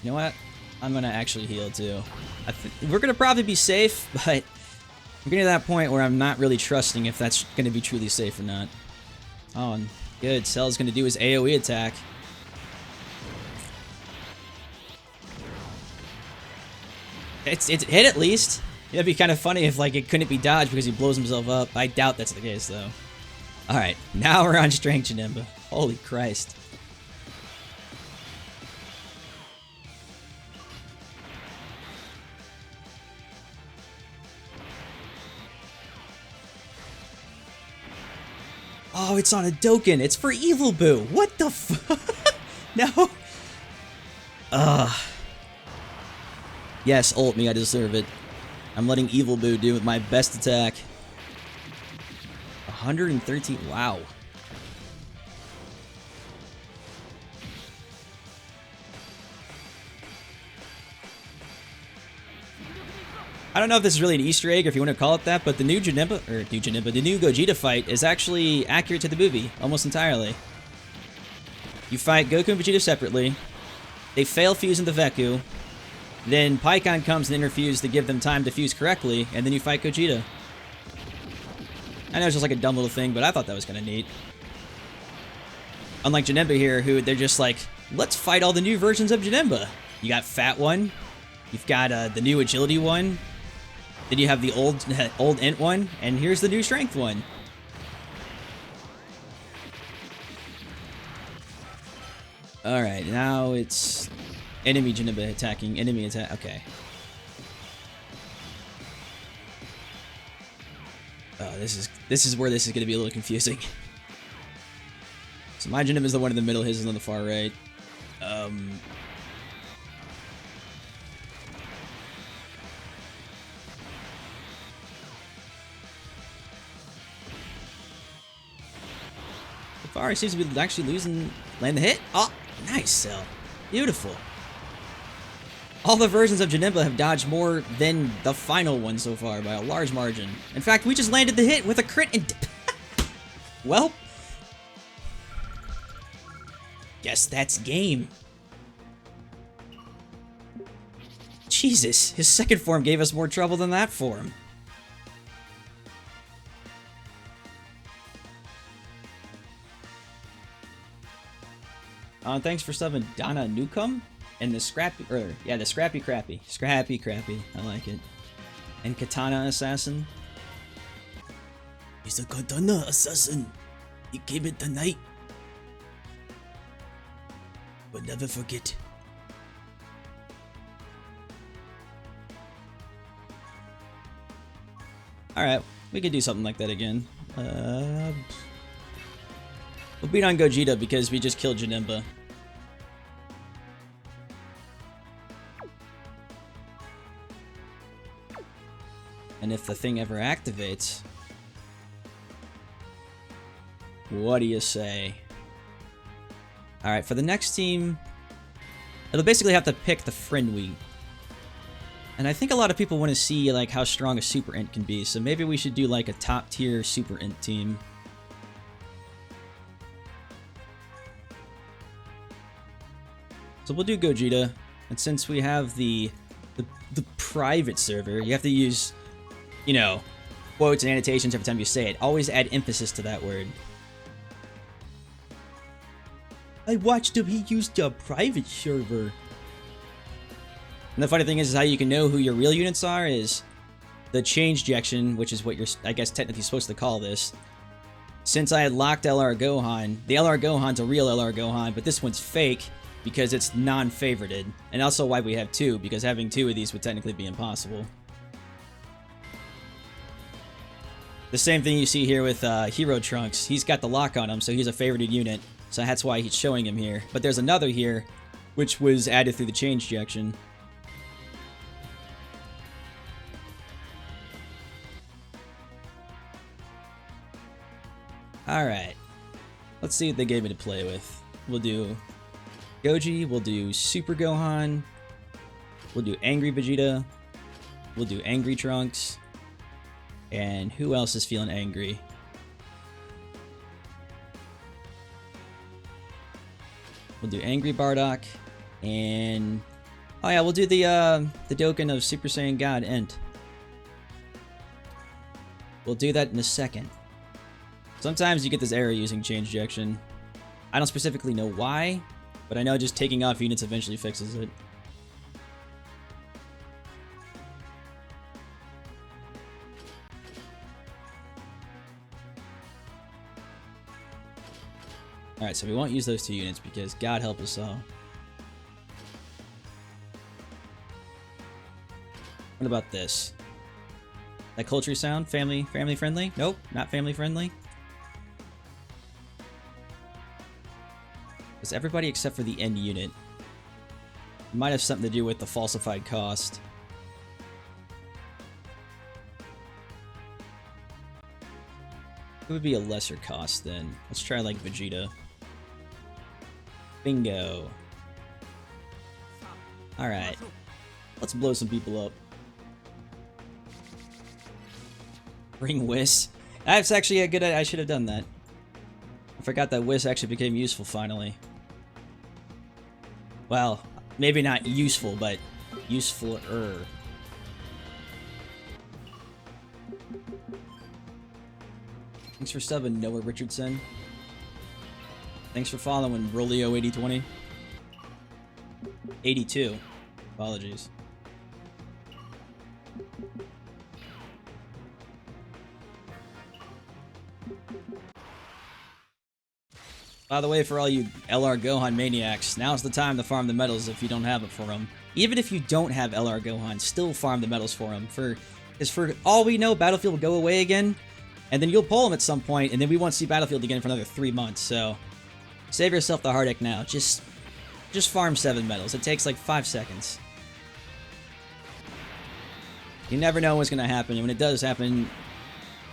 Speaker 1: You know what? I'm gonna actually heal too. We're gonna probably be safe, but I'm getting to that point where I'm not really trusting if that's gonna be truly safe or not. Oh, and good. Cell's gonna do his AoE attack. It's hit at least. It'd be kind of funny if like it couldn't be dodged because he blows himself up. I doubt that's the case though. All right, now we're on Strength Janemba. Holy Christ. Oh, it's on a Dokkan. It's for Evil Boo. What the fuck? No. Yes, ult me. I deserve it. I'm letting Evil Boo do with my best attack. 113. Wow. I don't know if this is really an Easter egg or if you want to call it that, but the new Janemba, the new Gogeta fight is actually accurate to the movie, almost entirely. You fight Goku and Vegeta separately, they fail fuse into Veku, then Pikkon comes and interfuses to give them time to fuse correctly, and then you fight Gogeta. I know it's just like a dumb little thing, but I thought that was kind of neat. Unlike Janemba here, who they're just like, let's fight all the new versions of Janemba. You got Fat One, you've got the new Agility one, then you have the old INT one, and here's the new Strength one. Alright, now it's enemy Janemba attacking enemy attack. Okay. Oh, this is where this is going to be a little confusing. So my Janemba is the one in the middle, his is on the far right. far, he seems to be actually losing. Land the hit. Oh, nice Cell. Beautiful. All the versions of Janemba have dodged more than the final one so far by a large margin. In fact, we just landed the hit with a crit and... Well... Guess that's game. Jesus, his second form gave us more trouble than that form. Thanks for subbing Donna Newcomb and the Scrappy, the Scrappy Crappy. Scrappy Crappy, I like it. And Katana Assassin. He's a Katana Assassin. He came in tonight. But never forget. Alright, we could do something like that again. We'll beat on Gogeta because we just killed Janemba. And if the thing ever activates... What do you say? Alright, for the next team... It'll basically have to pick the friend we... And I think a lot of people want to see like how strong a Super INT can be, so maybe we should do like a top tier Super INT team. So we'll do Gogeta, and since we have the private server, you have to use, you know, quotes and annotations every time you say it. Always add emphasis to that word. I watched him, he used a private server. And the funny thing is how you can know who your real units are is the change ejection, which is what you're, I guess, technically supposed to call this. Since I had locked LR Gohan, the LR Gohan's a real LR Gohan, but this one's fake because it's non-favorited. And also why we have two, because having two of these would technically be impossible. The same thing you see here with Hero Trunks. He's got the lock on him, so he's a favorited unit. So that's why he's showing him here. But there's another here, which was added through the change ejection. Alright, let's see what they gave me to play with. We'll do Goji, we'll do Super Gohan, we'll do Angry Vegeta, we'll do Angry Trunks, and who else is feeling angry? We'll do Angry Bardock, and... oh yeah, we'll do the Dokkan of Super Saiyan God INT. We'll do that in a second. Sometimes you get this error using change ejection. I don't specifically know why, but I know just taking off units eventually fixes it. Alright, so we won't use those two units because God help us all. What about this? That culture sound? Family friendly? Nope, not family friendly. It's everybody except for the end unit. It might have something to do with the falsified cost. It would be a lesser cost then. Let's try like Vegeta. Bingo. Alright. Let's blow some people up. Bring Whis. That's actually a good idea. I should have done that. I forgot that Whis actually became useful finally. Well, maybe not useful, but useful-er. Thanks for subbing, Noah Richardson. Thanks for following, Rolio8020. 82. Apologies. By the way, for all you LR Gohan maniacs, now's the time to farm the medals if you don't have it for them. Even if you don't have LR Gohan, still farm the medals for him. Because for all we know, Battlefield will go away again, and then you'll pull him at some point, and then we won't see Battlefield again for another 3 months, so save yourself the heartache now. Just farm 7 medals. It takes like 5 seconds. You never know what's going to happen, and when it does happen,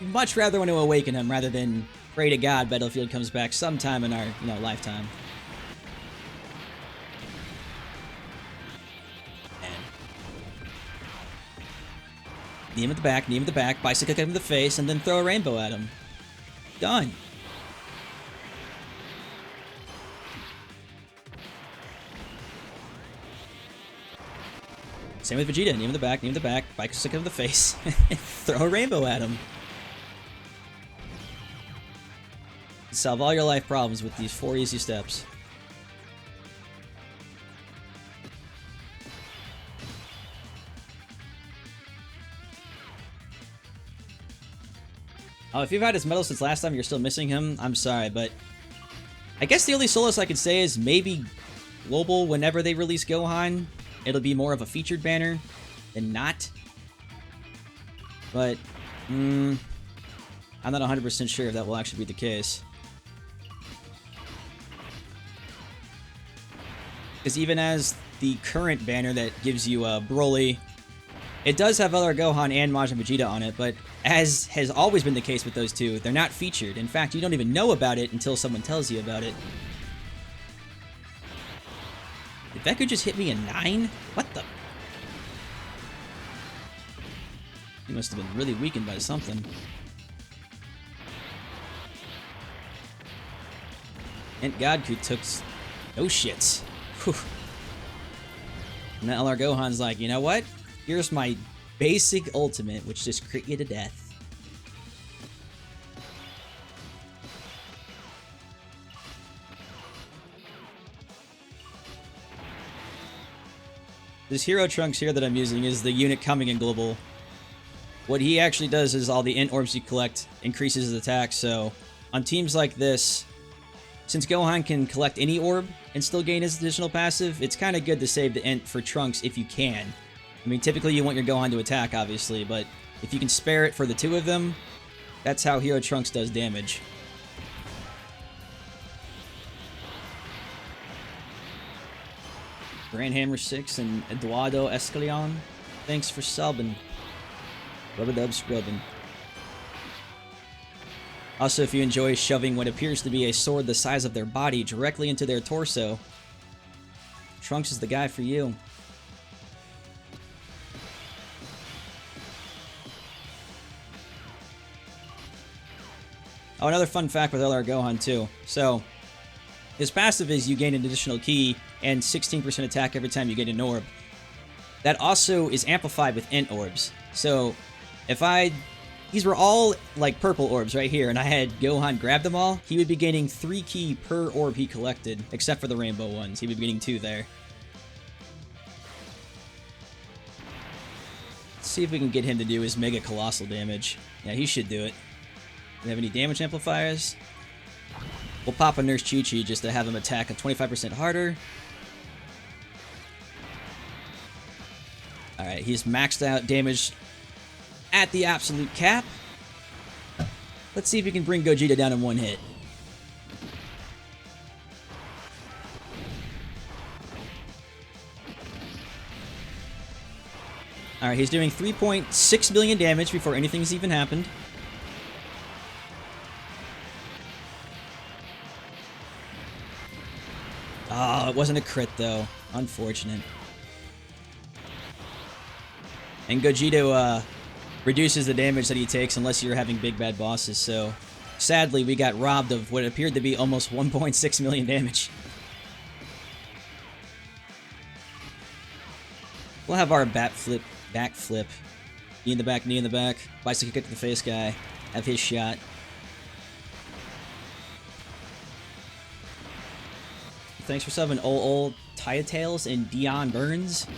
Speaker 1: much rather want to awaken him rather than pray to God Battlefield comes back sometime in our, lifetime. Man. Knee him at the back, bicycle kick him in the face, and then throw a rainbow at him. Done. Same with Vegeta, knee him in the back, bicycle kick him in the face, throw a rainbow at him. Solve all your life problems with these 4 easy steps. Oh, if you've had his medal since last time, you're still missing him, I'm sorry, but I guess the only solace I could say is maybe Global, whenever they release Gohan, it'll be more of a featured banner than not. But, I'm not 100% sure if that will actually be the case. Because even as the current banner that gives you Broly, it does have other Gohan and Majin Vegeta on it, but as has always been the case with those two, they're not featured. In fact, you don't even know about it until someone tells you about it. Did Deku just hit me a 9? What the? He must have been really weakened by something. And Godku took no shits. Whew. And then LR Gohan's like, you know what? Here's my basic ultimate, which just crit you to death. This Hero Trunks here that I'm using is the unit coming in Global. What he actually does is all the int orbs you collect increases his attack, so on teams like this, since Gohan can collect any orb and still gain his additional passive, it's kind of good to save the int for Trunks if you can. I mean, typically you want your Gohan to attack, obviously, but if you can spare it for the two of them, that's how Hero Trunks does damage. Grand Hammer 6 and Eduardo Escalion, thanks for subbing. Rub-a-dub scrubbing. Also, if you enjoy shoving what appears to be a sword the size of their body directly into their torso, Trunks is the guy for you. Oh, another fun fact with LR Gohan, too. So, his passive is you gain an additional ki and 16% attack every time you get an orb. That also is amplified with int orbs. So, if these were all, like, purple orbs right here, and I had Gohan grab them all, he would be gaining 3 ki per orb he collected, except for the rainbow ones. He would be getting 2 there. Let's see if we can get him to do his Mega Colossal damage. Yeah, he should do it. Do we have any damage amplifiers? We'll pop a Nurse Chi-Chi just to have him attack a 25% harder. Alright, he's maxed out damage at the absolute cap. Let's see if we can bring Gogeta down in one hit. Alright, he's doing 3.6 million damage before anything's even happened. Oh, it wasn't a crit though. Unfortunate. And Gogeta reduces the damage that he takes unless you're having big bad bosses, so sadly we got robbed of what appeared to be almost 1.6 million damage. We'll have our backflip, knee in the back, bicycle kick to the face guy, have his shot. Thanks for subbing old Tails and Dion Burns.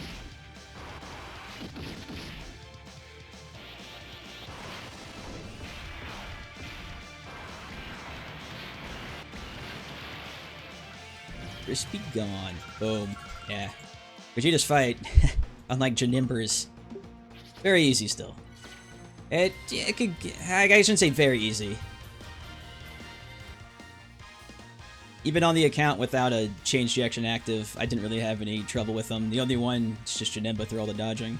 Speaker 1: Crispy gone. Boom. Yeah. Vegeta's fight, unlike Janemba's, very easy still. I shouldn't say very easy. Even on the account without a change reaction active, I didn't really have any trouble with them. The only one is just Janemba through all the dodging.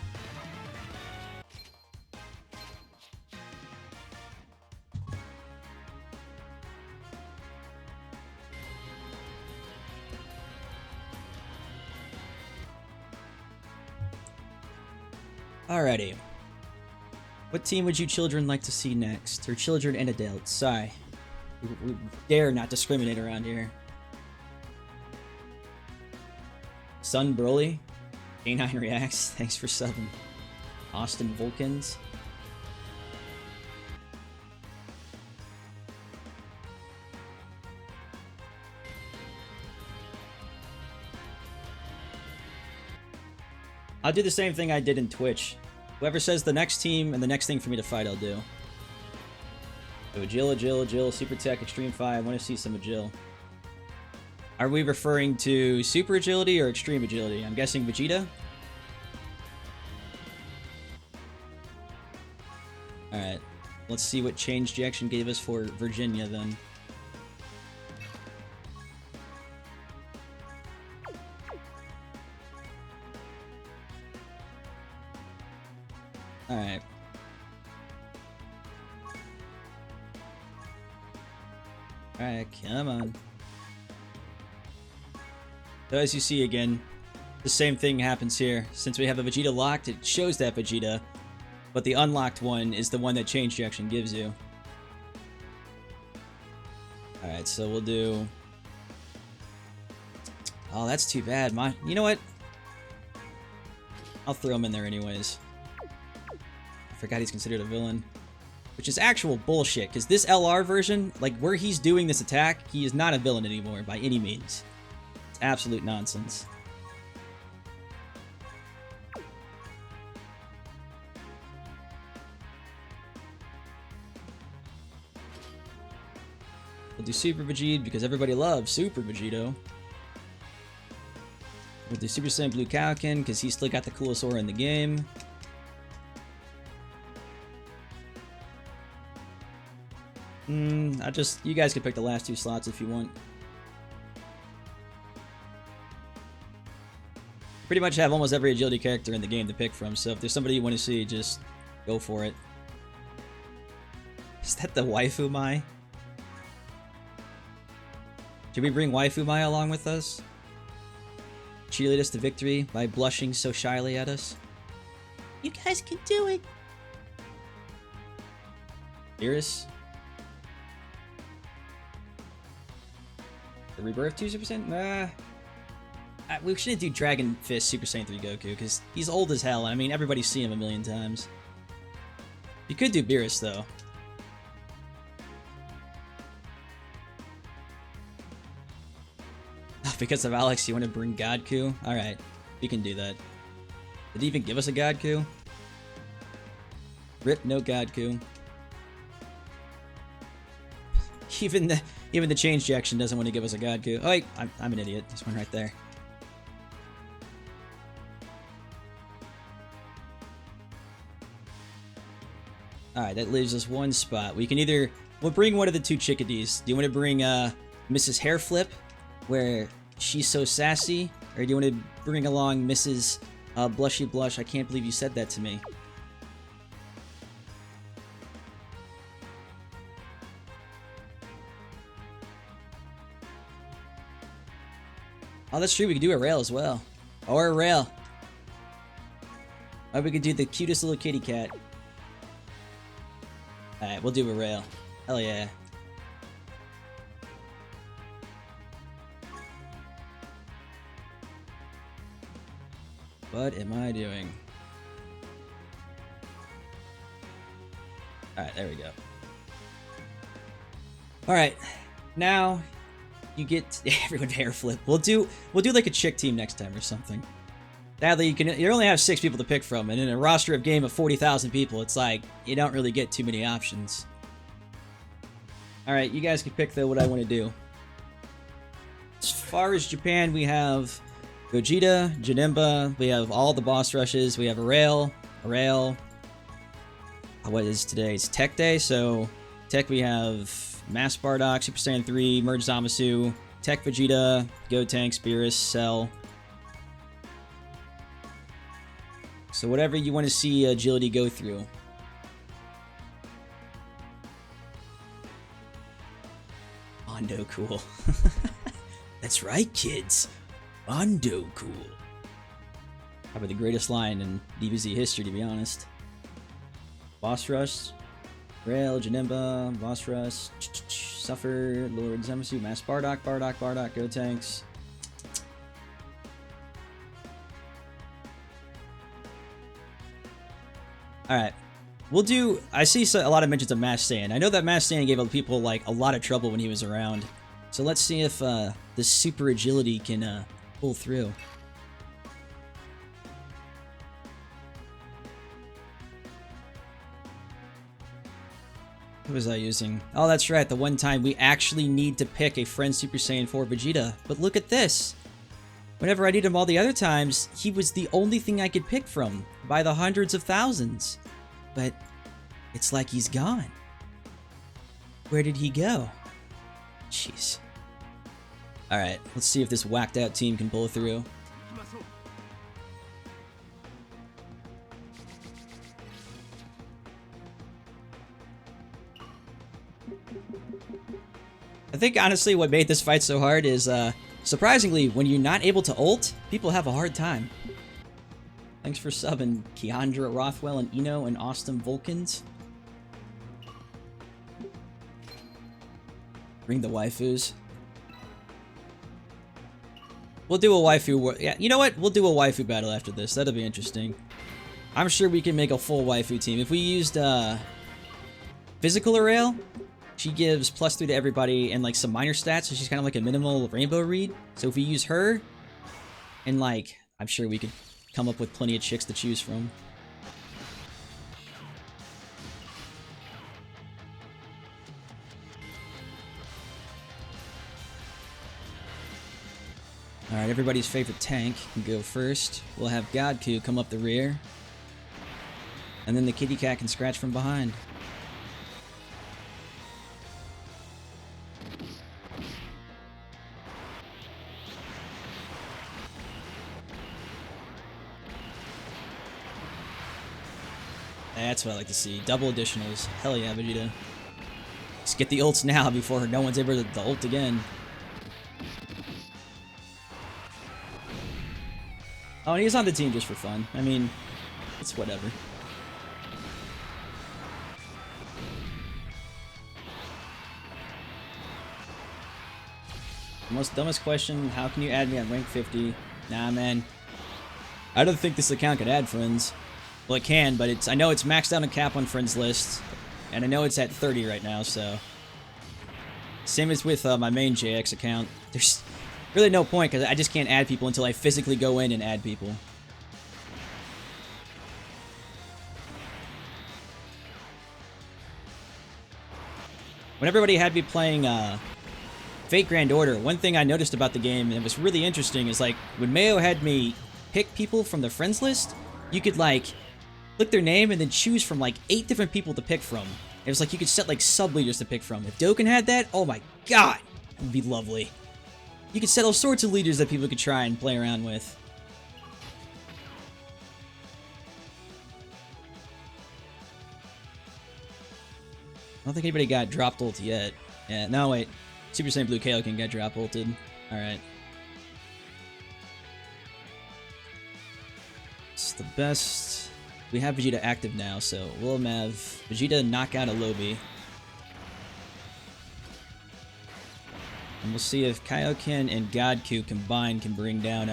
Speaker 1: Alrighty. What team would you children like to see next? Or children and adults? Sorry. We dare not discriminate around here. Sun Broly. K9 Reacts. Thanks for subbing. Austin Vulcans. I'll do the same thing I did in Twitch. Whoever says the next team and the next thing for me to fight, I'll do. So Jill, Super Tech, Extreme 5. I want to see some Jill. Are we referring to Super Agility or Extreme Agility? I'm guessing Vegeta? Alright. Let's see what change Jackson gave us for Virginia then. Alright. Alright, come on. So as you see again, the same thing happens here. Since we have a Vegeta locked, it shows that Vegeta, but the unlocked one is the one that change reaction gives you. Alright, so we'll do... Oh, that's too bad. You know what? I'll throw him in there anyways. I forgot he's considered a villain. Which is actual bullshit, because this LR version, like where he's doing this attack, he is not a villain anymore by any means. It's absolute nonsense. We'll do Super Vegeta because everybody loves Super Vegito. We'll do Super Saiyan Blue Kaioken because he's still got the coolest aura in the game. You guys can pick the last two slots if you want. Pretty much have almost every agility character in the game to pick from, so if there's somebody you want to see, just go for it. Is that the Waifu Mai? Should we bring Waifu Mai along with us? Cheerlead us to victory by blushing so shyly at us? You guys can do it! Iris? The Rebirth 2%? Nah. We shouldn't do Dragon Fist Super Saiyan 3 Goku, because he's old as hell. I mean, everybody's seen him a million times. You could do Beerus, though. Because of Alex, you want to bring Godku? Alright, we can do that. Did he even give us a Godku? Rip, no Godku. Even the change Jackson doesn't want to give us a Godku. Oh wait, I'm an idiot. There's one right there. Alright, that leaves us one spot. We can either... We'll bring one of the two chickadees. Do you want to bring Mrs. Hairflip, where she's so sassy? Or do you want to bring along Mrs. Blushy Blush? I can't believe you said that to me. Oh, that's true. We could do a rail as well. Or a rail. Or we could do the cutest little kitty cat. Alright, we'll do a rail. Hell yeah. What am I doing? Alright, there we go. Alright, now you get everyone hair flip. We'll do like a chick team next time or something. Sadly, you only have 6 people to pick from, and in a roster of game of 40,000 people, it's like you don't really get too many options. Alright, you guys can pick though what I want to do. As far as Japan, we have Gogeta, Janemba, we have all the boss rushes, we have a rail. What is today? It's Tech Day, so Tech we have Mass Bardock, Super Saiyan 3, Merge Zamasu, Tech Vegeta, Gotenks, Beerus, Cell. So whatever you want to see Agility go through. Mondo cool. That's right, kids. Mondo cool. Probably the greatest line in DBZ history, to be honest. Boss Rush, Rail, Janemba, Boss Rush, Suffer, Lord Zemasu, Mass Bardock, Go Tanks. Alright. We'll do... I see a lot of mentions of Mass Saiyan. I know that Mass Saiyan gave people, like, a lot of trouble when he was around. So let's see if this super agility can pull through. What was I using? Oh, that's right. The one time we actually need to pick a friend Super Saiyan 4 Vegeta. But look at this. Whenever I need him all the other times, he was the only thing I could pick from by the hundreds of thousands. But it's like he's gone. Where did he go? Jeez. Alright, let's see if this whacked out team can pull through. I think honestly what made this fight so hard is, surprisingly, when you're not able to ult, people have a hard time. Thanks for subbing, Keandra Rothwell and Eno and Austin Vulcans. Bring the waifus. We'll do a waifu... Yeah, you know what? We'll do a waifu battle after this. That'll be interesting. I'm sure we can make a full waifu team. If we used, Physical Arrail, she gives +3 to everybody and, like, some minor stats, so she's kind of like a minimal Rainbow Reed. So if we use her, and, like, I'm sure we could come up with plenty of chicks to choose from. Alright, everybody's favorite tank can go first. We'll have Godku come up the rear. And then the kitty cat can scratch from behind. That's what I like to see. Double additionals. Hell yeah, Vegeta. Just get the ults now before no one's able to ult again. Oh, and he's on the team just for fun. I mean, it's whatever. The most dumbest question, how can you add me on rank 50? Nah, man. I don't think this account can add friends. Well, it can, but I know it's maxed out on cap on friends list. And I know it's at 30 right now, so... Same as with my main JX account. There's really no point, because I just can't add people until I physically go in and add people. When everybody had me playing Fate Grand Order, one thing I noticed about the game, and it was really interesting, is like, when Mayo had me pick people from the friends list, you could like, click their name and then choose from like 8 different people to pick from. It was like you could set like sub-leaders to pick from. If Dokkan had that, oh my god, it would be lovely. You could set all sorts of leaders that people could try and play around with. I don't think anybody got dropped ult yet. Yeah, no wait. Super Saiyan Blue KO can get drop ulted. Alright. It's the best. We have Vegeta active now, so we'll have Vegeta knock out a Lobby. And we'll see if Kaioken and Godku combined can bring down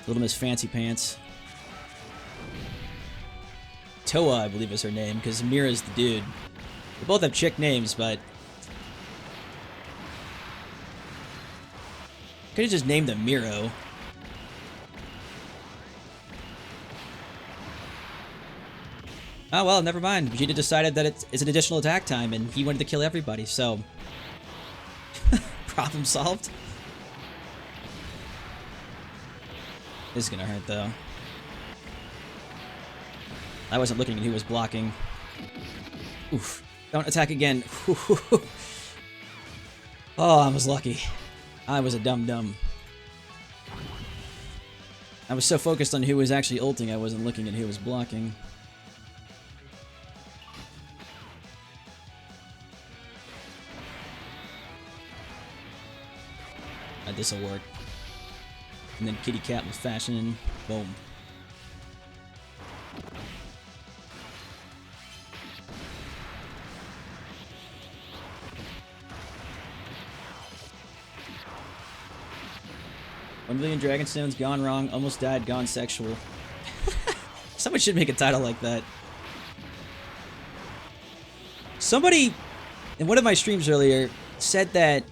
Speaker 1: Little Miss Fancy Pants. Toa, I believe is her name, because Mira's the dude. They both have chick names, but... Could've just named them Miro. Oh well, never mind. Vegeta decided that it's an additional attack time, and he wanted to kill everybody, so... Problem solved. This is gonna hurt, though. I wasn't looking at who was blocking. Oof. Don't attack again. Oh, I was lucky. I was a dum-dum. I was so focused on who was actually ulting, I wasn't looking at who was blocking. This'll work. And then Kitty Cat was fashion. Boom. $1 million Dragonstones gone wrong, almost died, gone sexual. Someone should make a title like that. Somebody in one of my streams earlier said that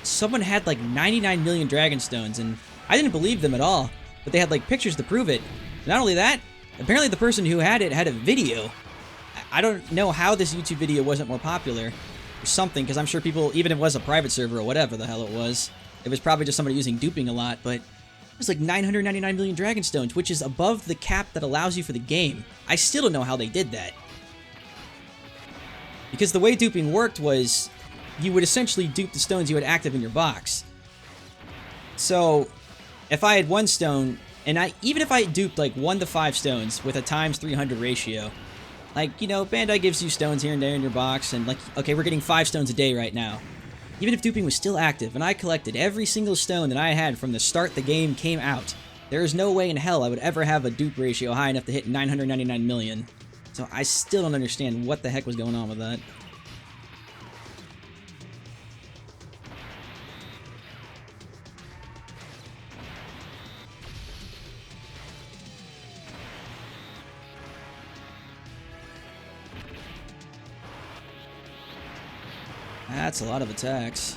Speaker 1: someone had like 99 million Dragonstones, and I didn't believe them at all, but they had like pictures to prove it. Not only that, apparently the person who had it had a video. I don't know how this YouTube video wasn't more popular or something, because I'm sure people, even if it was a private server or whatever the hell it was probably just somebody using duping a lot, but it was like 999 million Dragonstones, which is above the cap that allows you for the game. I still don't know how they did that. Because the way duping worked was, you would essentially dupe the stones you had active in your box. So, if I had one stone, and even if I duped like 1 to 5 stones with a times 300 ratio, like, you know, Bandai gives you stones here and there in your box, and like, okay, we're getting 5 stones a day right now. Even if duping was still active, and I collected every single stone that I had from the start the game came out, there is no way in hell I would ever have a dupe ratio high enough to hit 999 million. So I still don't understand what the heck was going on with that. That's a lot of attacks.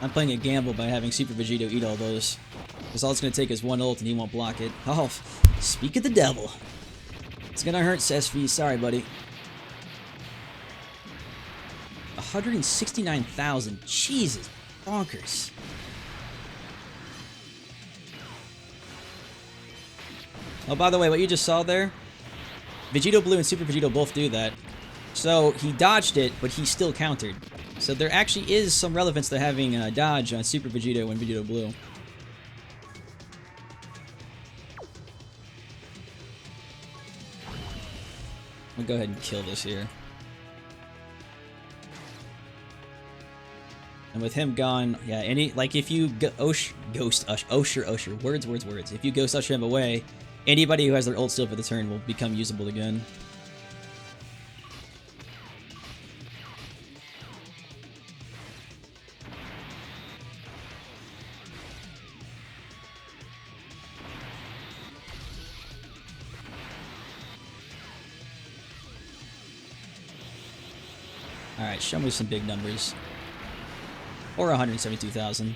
Speaker 1: I'm playing a gamble by having Super Vegito eat all those. Because all it's going to take is one ult and he won't block it. Oh, speak of the devil. It's going to hurt, Sesvi. Sorry, buddy. 169,000. Jesus. Bonkers. Oh, by the way, what you just saw there, Vegito Blue and Super Vegito both do that. So he dodged it, but he still countered. So there actually is some relevance to having dodge on Super Vegito and Vegito Blue. I'm gonna go ahead and kill this here. And with him gone, yeah, like if you Osher, words. If you Ghost Usher him away, anybody who has their ult still for the turn will become usable again. Alright, show me some big numbers. Or 172,000.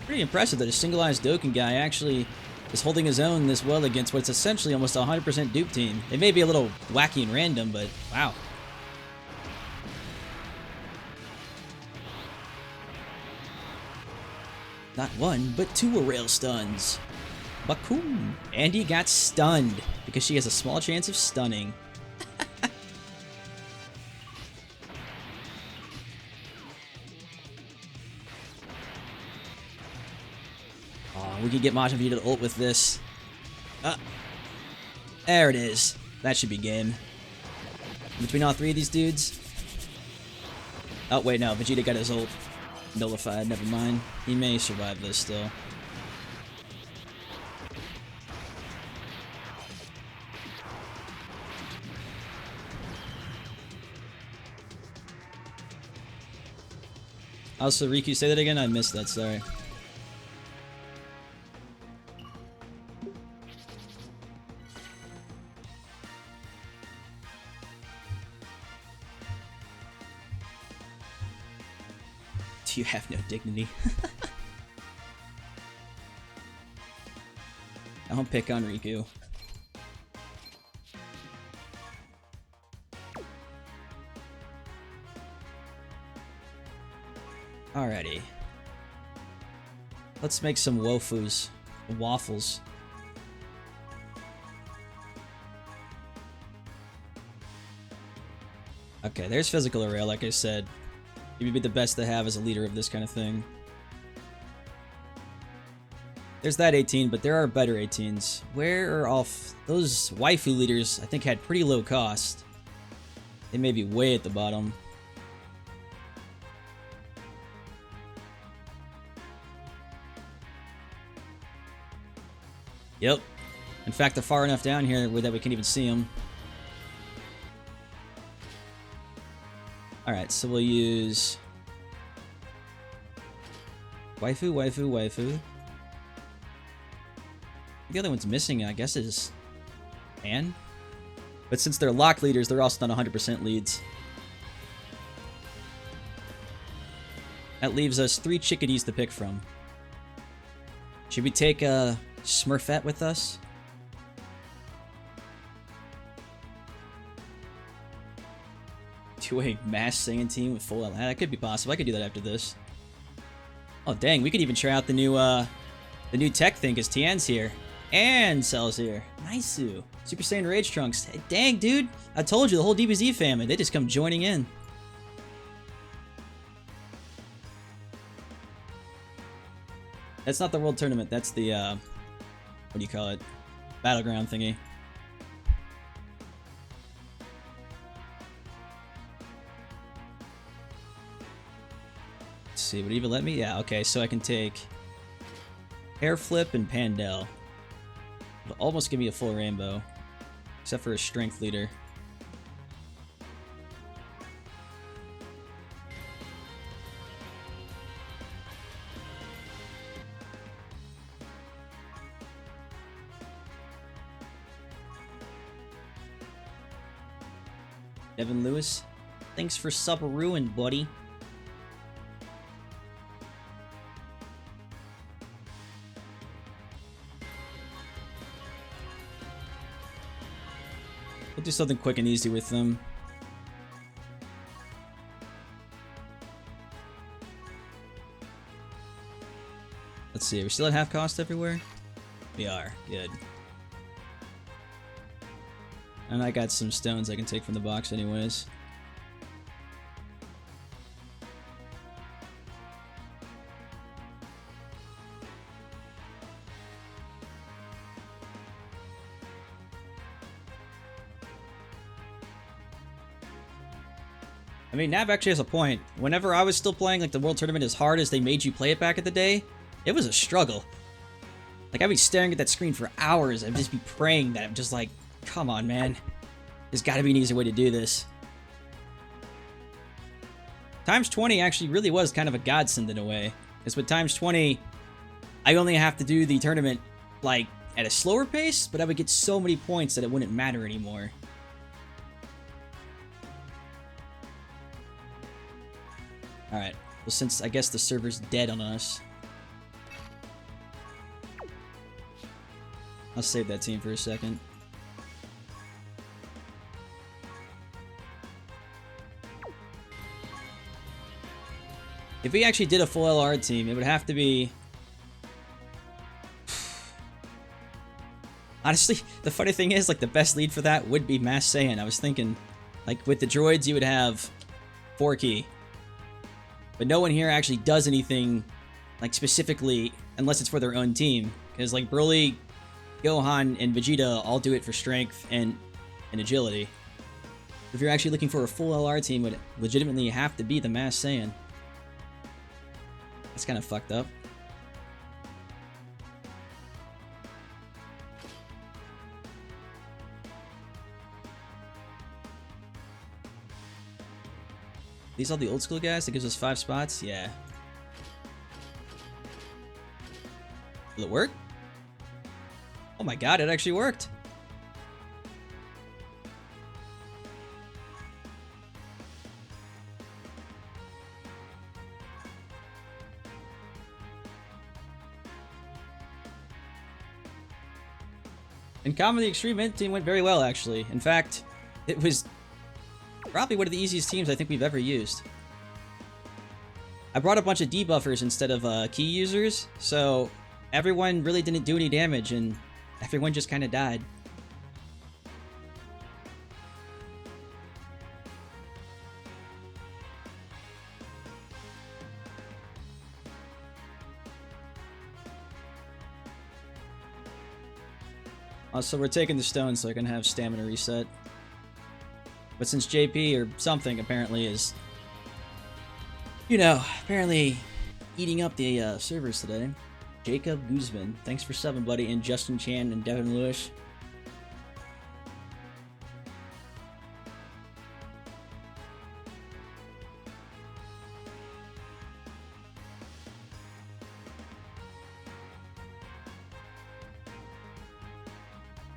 Speaker 1: Pretty impressive that a single-eyes Dokkan guy actually is holding his own this well against what's essentially almost a 100% dupe team. It may be a little wacky and random, but wow. Not one, but 2 rail stuns. Bakum. Andy got stunned because she has a small chance of stunning. Oh, we could get Majin Vegeta to ult with this. There it is. That should be game. Between all 3 of these dudes. Oh, wait, no. Vegeta got his ult nullified. Never mind. He may survive this still. Also, Riku, say that again? I missed that, sorry. You have no dignity. I don't pick on Riku. Alrighty. Let's make some wofus. Waffles. Okay, there's physical array, like I said. He would be the best to have as a leader of this kind of thing. There's that 18, but there are better 18s. Where are all those waifu leaders? I think had pretty low cost. They may be way at the bottom. Yep. In fact, they're far enough down here that we can't even see them. Alright, so we'll use... Waifu, waifu, waifu. The other one's missing, I guess, is... Anne? But since they're lock leaders, they're also not 100% leads. That leaves us 3 chickadees to pick from. Should we take a Smurfette with us? To a mass Saiyan team with full... That could be possible. I could do that after this. Oh, dang. We could even try out the new tech thing, because Tien's here. And Cell's here. Nice. Super Saiyan Rage Trunks. Hey, dang, dude. I told you, the whole DBZ family. They just come joining in. That's not the World Tournament. That's the, what do you call it? Battleground thingy. Let's see, would it even let me? Yeah, okay, so I can take Hair Flip and Pandel. It'll almost give me a full rainbow, except for a strength leader. Devin Lewis, thanks for sub-ruin, buddy. We'll do something quick and easy with them. Let's see, are we still at half cost everywhere? We are, good. And I got some stones I can take from the box anyways. I mean, Nav actually has a point. Whenever I was still playing like the World Tournament as hard as they made you play it back in the day, it was a struggle. Like, I'd be staring at that screen for hours. I'd just be praying that I'm just like, come on, man. There's got to be an easier way to do this. Times 20 actually really was kind of a godsend in a way. Because with times 20, I only have to do the tournament, like, at a slower pace, but I would get so many points that it wouldn't matter anymore. Alright, well, since I guess the server's dead on us, I'll save that team for a second. If we actually did a full LR team, it would have to be... Honestly, the funny thing is, like, the best lead for that would be Mass Saiyan. I was thinking, like, with the droids, you would have Forky. But no one here actually does anything, like, specifically, unless it's for their own team. Because, like, Broly, Gohan, and Vegeta all do it for strength and agility. If you're actually looking for a full LR team, it would legitimately have to be the Mass Saiyan. That's kind of fucked up. These all the old school guys that gives us 5 spots? Yeah. Will it work? Oh my god, it actually worked. In common, the Extreme INT team went very well, actually. In fact, it was probably one of the easiest teams I think we've ever used. I brought a bunch of debuffers instead of key users, so everyone really didn't do any damage, and everyone just kind of died. Also, we're taking the stone so I can have stamina reset. But since JP or something apparently is, you know, apparently eating up the servers today. Jacob Guzman, thanks for subbing, buddy, and Justin Chan and Devin Lewis.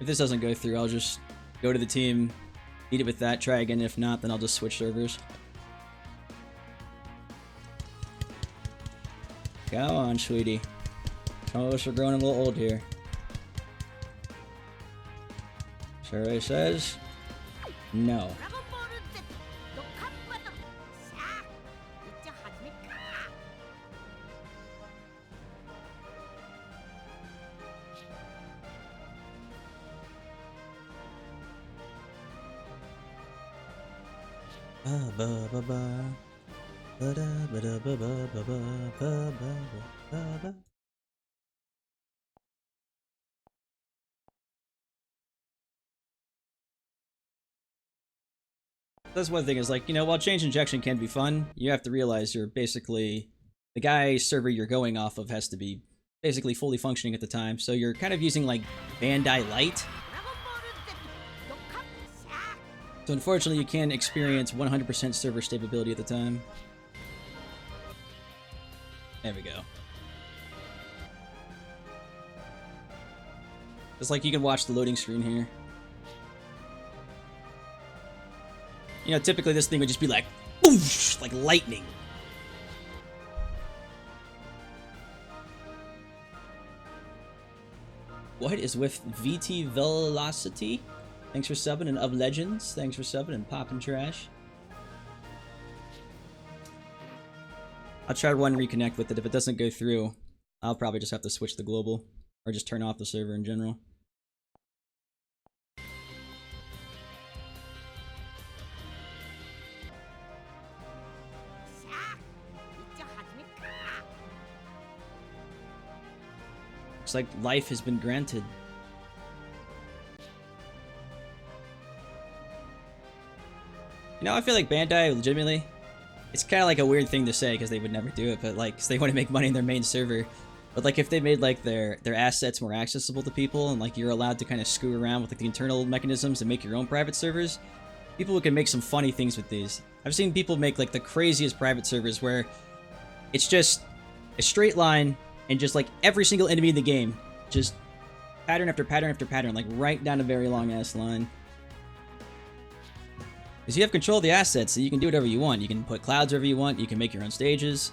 Speaker 1: If this doesn't go through, I'll just go to the team, beat it with that, try again. If not, then I'll just switch servers. Come on, sweetie. Some of us are growing a little old here. Survey says no. That's one thing is, like, you know, while change injection can be fun, you have to realize you're basically, the guy server you're going off of has to be basically fully functioning at the time, so you're kind of using like Bandai Light. So unfortunately you can't experience 100% server stability at the time. There we go. It's like you can watch the loading screen here. You know, typically this thing would just be like, whoosh, like lightning. What is with VT Velocity? Thanks for subbing, and Of Legends, thanks for subbing, and Poppin' Trash. I'll try one reconnect with it. If it doesn't go through, I'll probably just have to switch the global, or just turn off the server in general. Looks like life has been granted. You know, I feel like Bandai, legitimately, it's kind of like a weird thing to say because they would never do it, but like, 'cause they want to make money in their main server. But like, if they made like their assets more accessible to people, and like you're allowed to kind of screw around with like the internal mechanisms and make your own private servers, people can make some funny things with these. I've seen people make like the craziest private servers where it's just a straight line and just like every single enemy in the game, just pattern after pattern after pattern, like right down a very long ass line. Because you have control of the assets, so you can do whatever you want. You can put clouds wherever you want, you can make your own stages.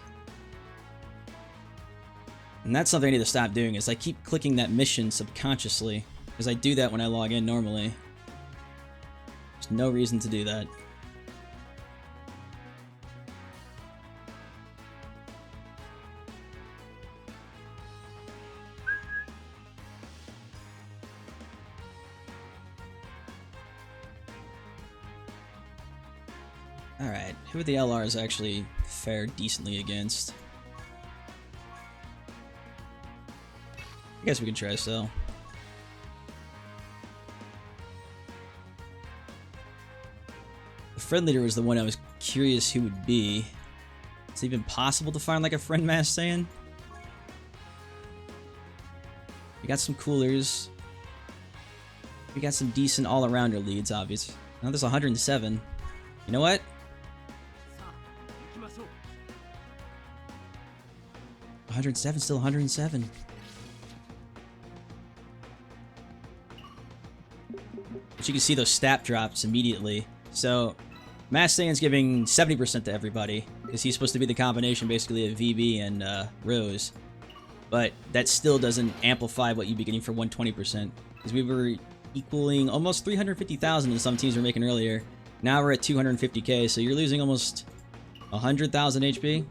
Speaker 1: And that's something I need to stop doing, is I keep clicking that mission subconsciously. Because I do that when I log in normally. There's no reason to do that. Alright, who are the LRs actually fare decently against? I guess we can try Cell. The friend leader was the one I was curious who would be. Is it even possible to find like a friend Mass Saiyan? We got some coolers. We got some decent all-arounder leads, obviously. Now there's 107. You know what? 107, still 107. But you can see those stat drops immediately. So, Mass Saiyan's giving 70% to everybody, because he's supposed to be the combination basically of VB and Rose. But that still doesn't amplify what you'd be getting for 120%. Because we were equaling almost 350,000 in some teams we were making earlier. Now we're at 250k, so you're losing almost 100,000 HP.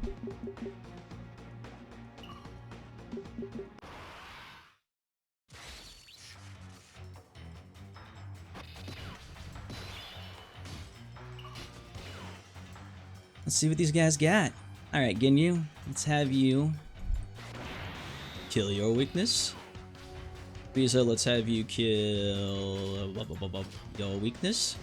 Speaker 1: Let's see what these guys got. Alright, Ginyu, let's have you kill your weakness. Frieza, let's have you kill your weakness.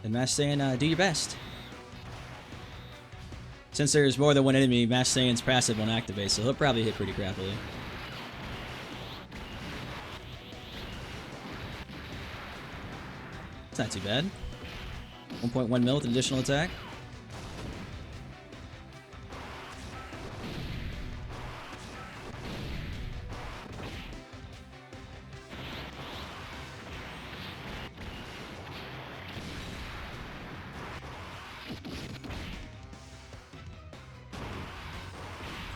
Speaker 1: And Master Saiyan, do your best. Since there's more than one enemy, Master Saiyan's passive won't activate, so he'll probably hit pretty crappily. It's not too bad. 1.1 mil with an additional attack.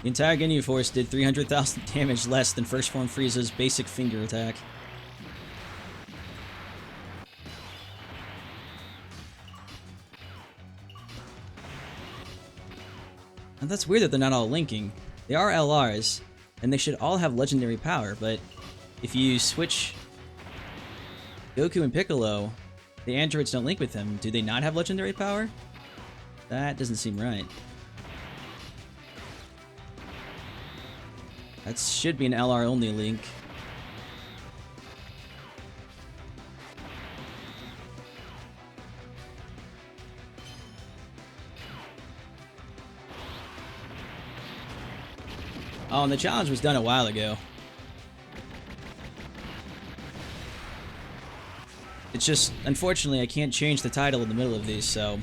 Speaker 1: The entire Ginyu Force did 300,000 damage less than First Form Frieza's basic finger attack. And that's weird that they're not all linking. They are LRs, and they should all have legendary power, but if you switch Goku and Piccolo, the androids don't link with him. Do they not have legendary power? That doesn't seem right. That should be an LR only link. Oh, and the challenge was done a while ago. It's just, unfortunately, I can't change the title in the middle of these, so...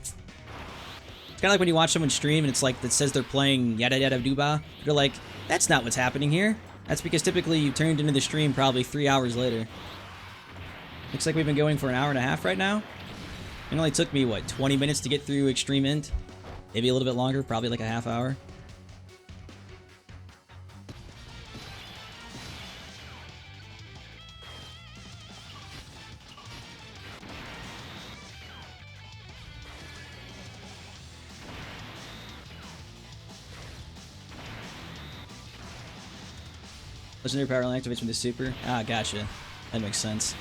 Speaker 1: It's kind of like when you watch someone stream and it's like, that says they're playing Yada Yada Duba. You're like, that's not what's happening here. That's because typically you turned into the stream probably 3 hours later. Looks like we've been going for an hour and a half right now. It only took me, what, 20 minutes to get through Extreme INT? Maybe a little bit longer, probably like a half hour. Legendary power only activates from the super. Ah, gotcha. That makes sense.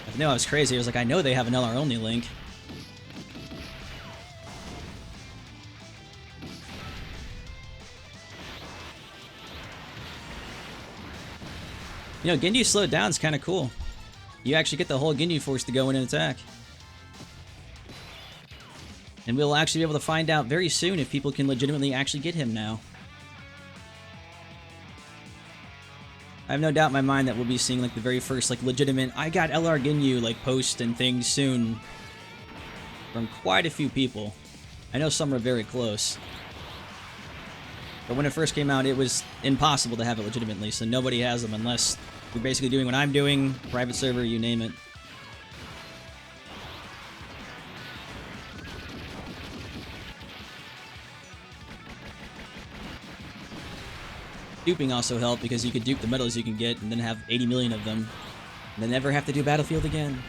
Speaker 1: I knew I was crazy. I was like, I know they have an LR only link. You know, Ginyu slowed down is kind of cool. You actually get the whole Ginyu Force to go in and attack. And we'll actually be able to find out very soon if people can legitimately actually get him now. I have no doubt in my mind that we'll be seeing like the very first like legitimate I got LR Ginyu like post and things soon from quite a few people. I know some are very close. But when it first came out, it was impossible to have it legitimately, so nobody has them unless you're basically doing what I'm doing, private server, you name it. Duping also helped because you could dupe the medals you can get and then have 80 million of them. And then never have to do Battlefield again.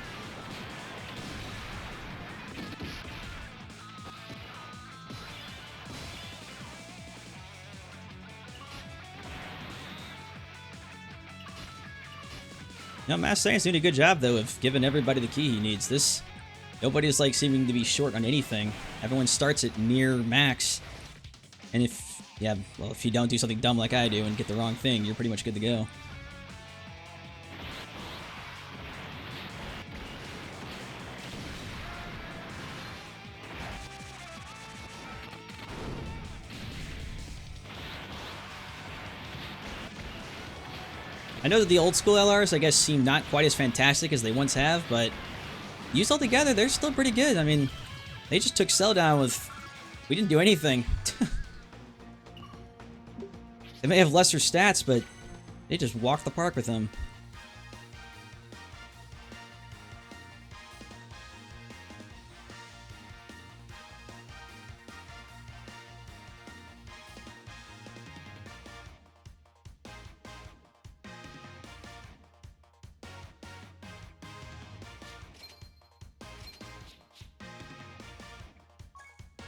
Speaker 1: You know, Master Saiyan's doing a good job, though, of giving everybody the key he needs. Nobody's, like, seeming to be short on anything. Everyone starts at near max. And if you don't do something dumb like I do and get the wrong thing, you're pretty much good to go. I know that the old school LRs, I guess, seem not quite as fantastic as they once have, but used all together, they're still pretty good. I mean, they just took Cell down with... We didn't do anything. They may have lesser stats, but they just walked the park with them.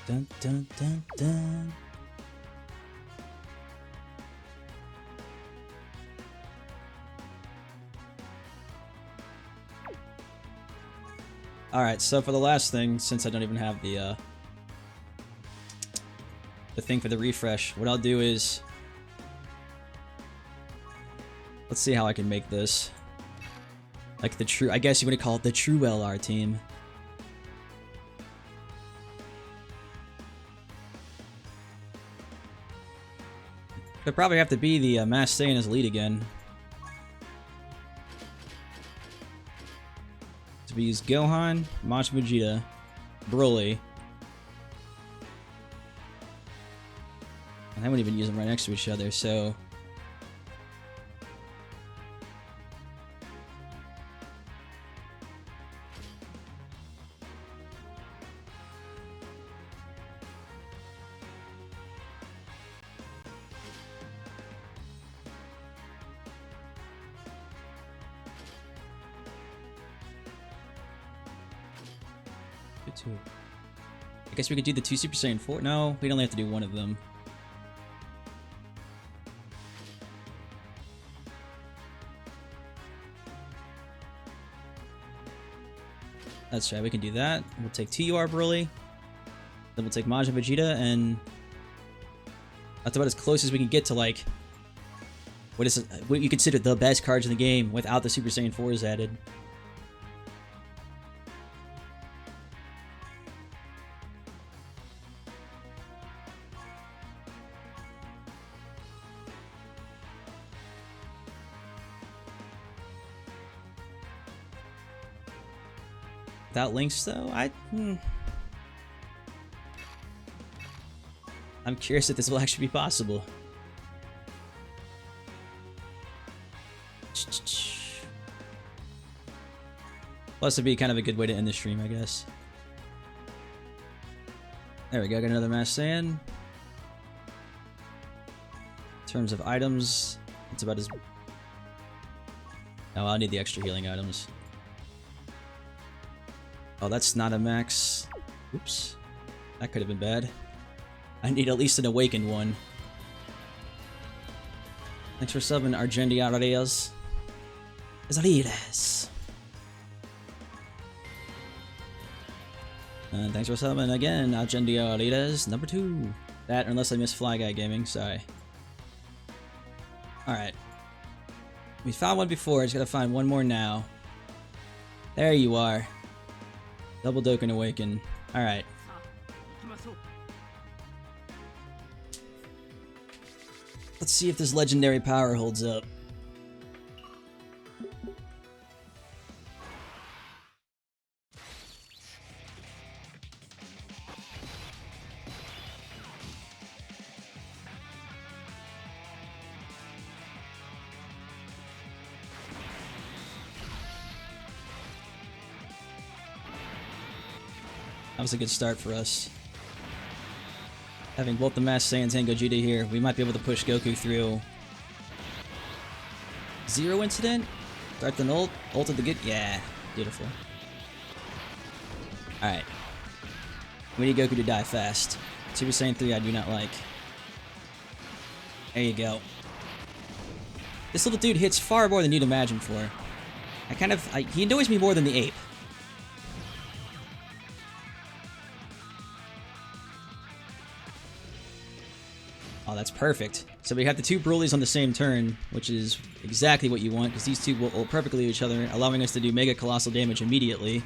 Speaker 1: Dun dun dun dun. Alright, so for the last thing, since I don't even have the the thing for the refresh. What I'll do is... Let's see how I can make this. Like the true... I guess you would call it the true LR team. Could probably have to be the Masked Saiyan as lead again. So we use Gohan, Majin Vegeta, Broly. And I wouldn't even use them right next to each other, so... I guess we could do the 2 Super Saiyan 4. No, we'd only have to do one of them. That's right, we can do that. We'll take TUR Broly. Then we'll take Majin Vegeta, and that's about as close as we can get to, like, what you consider the best cards in the game without the Super Saiyan 4s added. Without links, though, I'm curious if this will actually be possible. Plus, it'd be kind of a good way to end the stream, I guess. There we go, got another Masked Saiyan. In terms of items, it's about as... Oh, I'll need the extra healing items. Oh, that's not a max. Oops. That could have been bad. I need at least an awakened one. Thanks for subbing, Argendiarias. Arias. And thanks for subbing again, Argendiarias number 2. That, unless I missed Fly Guy Gaming, sorry. Alright. We found one before, just gotta find one more now. There you are. Double Dokkan Awaken. Alright. Let's see if this legendary power holds up. That was a good start for us. Having both the Masked Saiyans and Gogeta here, we might be able to push Goku through. Zero incident? Start the ult? Ulted the good? Yeah, beautiful. Alright. We need Goku to die fast. Super Saiyan 3 I do not like. There you go. This little dude hits far more than you'd imagine for. He annoys me more than the ape. Oh, that's perfect. So we have the 2 Brolys on the same turn, which is exactly what you want, because these 2 will ult perfectly with each other, allowing us to do mega colossal damage immediately.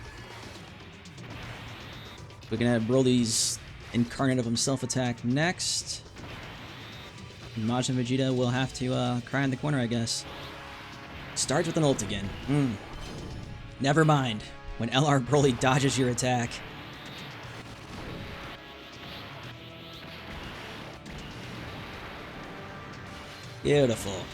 Speaker 1: We can have Broly's Incarnate of Himself attack next. And Majin Vegeta will have to cry in the corner, I guess. Starts with an ult again. Never mind. When LR Broly dodges your attack. Beautiful.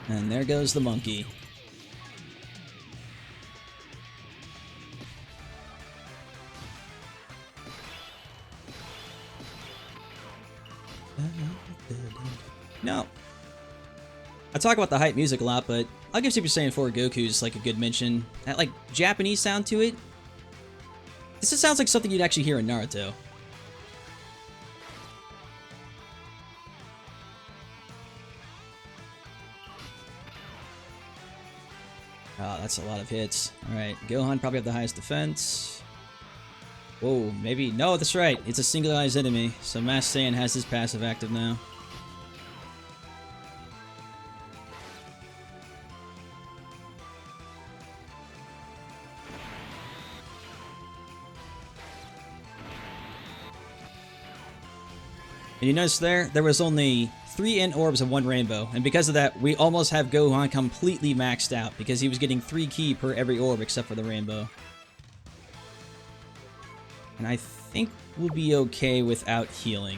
Speaker 1: And there goes the monkey. No. I talk about the hype music a lot, but I'll give Super Saiyan 4 Goku's like a good mention. That like Japanese sound to it. This just sounds like something you'd actually hear in Naruto. Oh, that's a lot of hits. Alright, Gohan probably have the highest defense. Whoa, maybe. No, that's right. It's a single-eyes enemy, so Master Saiyan has his passive active now. And you notice there was only 3 INT orbs and 1 rainbow, and because of that, we almost have Gohan completely maxed out, because he was getting 3 ki per every orb except for the rainbow. And I think we'll be okay without healing.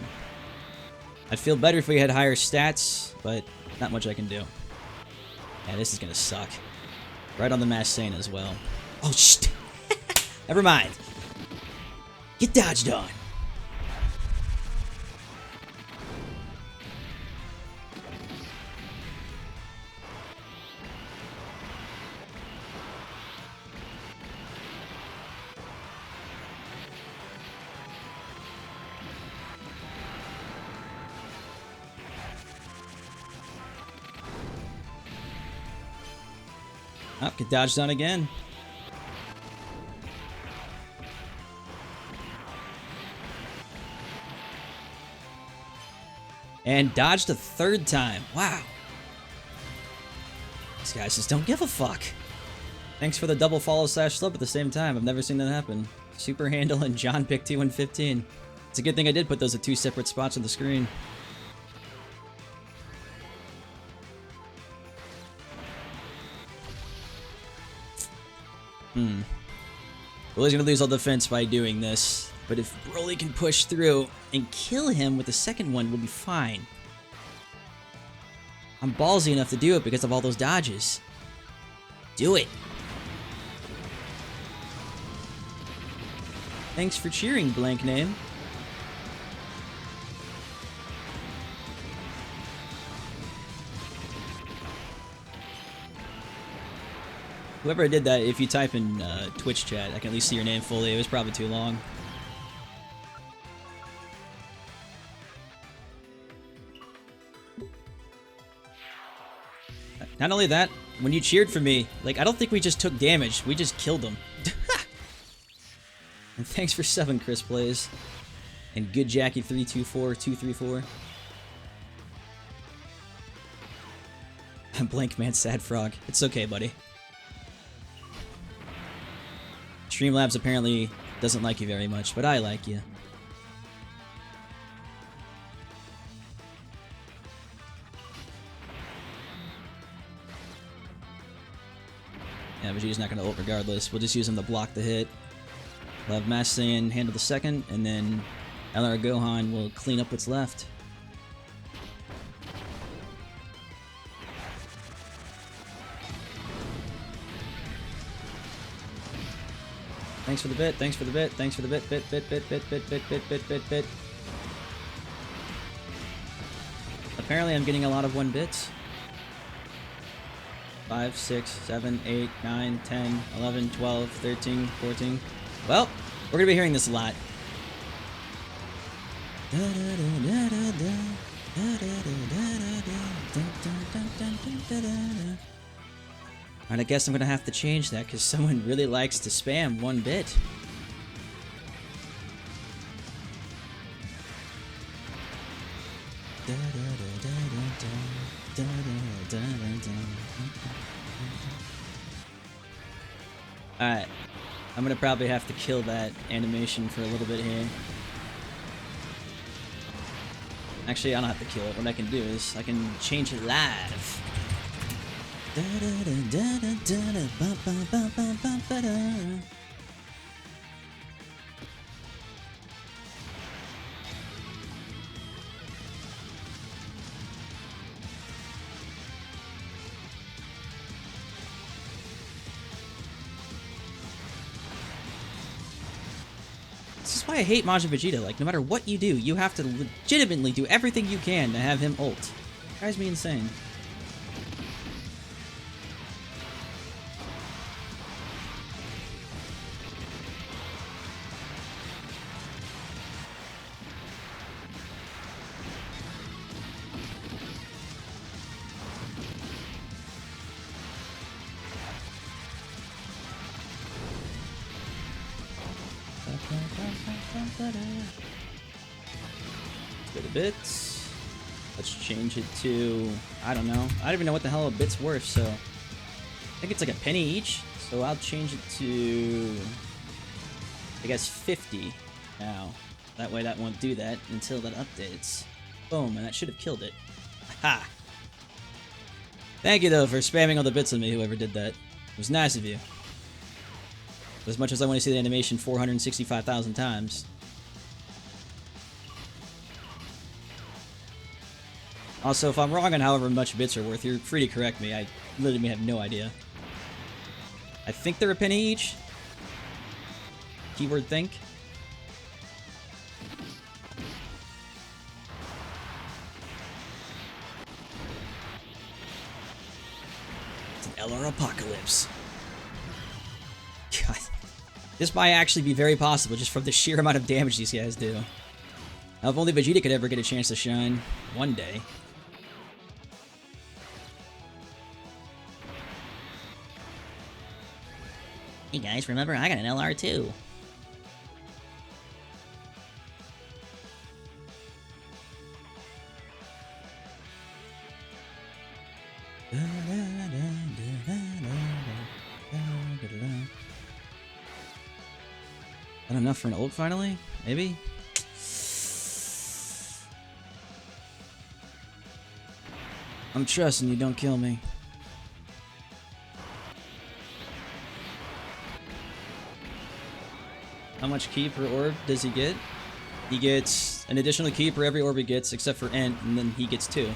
Speaker 1: I'd feel better if we had higher stats, but not much I can do. Yeah, this is gonna suck. Right on the Master Saiyan as well. Oh, shit! Never mind. Get dodged on. Oh, get dodged on again. And dodged a 3rd time. Wow. These guys just don't give a fuck. Thanks for the double follow / slip at the same time. I've never seen that happen. Super Handle and John pick 2 and 15. It's a good thing I did put those at 2 separate spots on the screen. Broly's gonna lose all defense by doing this, but if Broly can push through and kill him with the 2nd one, we'll be fine. I'm ballsy enough to do it because of all those dodges. Do it! Thanks for cheering, blank name. Whoever did that, if you type in Twitch chat, I can at least see your name fully. It was probably too long. Not only that, when you cheered for me, like, I don't think we just took damage. We just killed them. And thanks for 7, Chris Plays. And good Jackie 324234. Blank man, sad frog. It's okay, buddy. Streamlabs apparently doesn't like you very much, but I like you. Yeah, Vegeta's not going to ult regardless. We'll just use him to block the hit. We'll have Master Saiyan handle the 2nd, and then LR Gohan will clean up what's left. Thanks for the bit, thanks for the bit, thanks for the bit. Apparently I'm getting a lot of 1 bits. 5, 6, 7, 8, 9, 10, 11, 12, 13, 14. Well, we're gonna be hearing this a lot. And I guess I'm gonna have to change that because someone really likes to spam 1 bit. Alright, I'm gonna probably have to kill that animation for a little bit here. Actually, I don't have to kill it. What I can do is I can change it live. This is why I hate Majin Vegeta. Like, no matter what you do, you have to legitimately do everything you can to have him ult. It drives me insane. Go to bits. Let's change it to, I don't know. I don't even know what the hell a bit's worth, so I think it's like a penny each. So I'll change it to, I guess, 50 now. That way that won't do that until that updates. Boom, and that should have killed it. Ha! Thank you, though, for spamming all the bits on me, whoever did that. It was nice of you. As much as I want to see the animation 465,000 times. Also, if I'm wrong on however much bits are worth, you're free to correct me. I literally have no idea. I think they're a penny each. Keyword think. It's an LR apocalypse. God. This might actually be very possible just from the sheer amount of damage these guys do. Now, if only Vegeta could ever get a chance to shine one day. Hey guys, remember I got an LR too. Not enough for an ult finally? Maybe? I'm trusting you, don't kill me. How much ki per orb does he get? He gets an additional ki per every orb he gets, except for INT, and then he gets 2.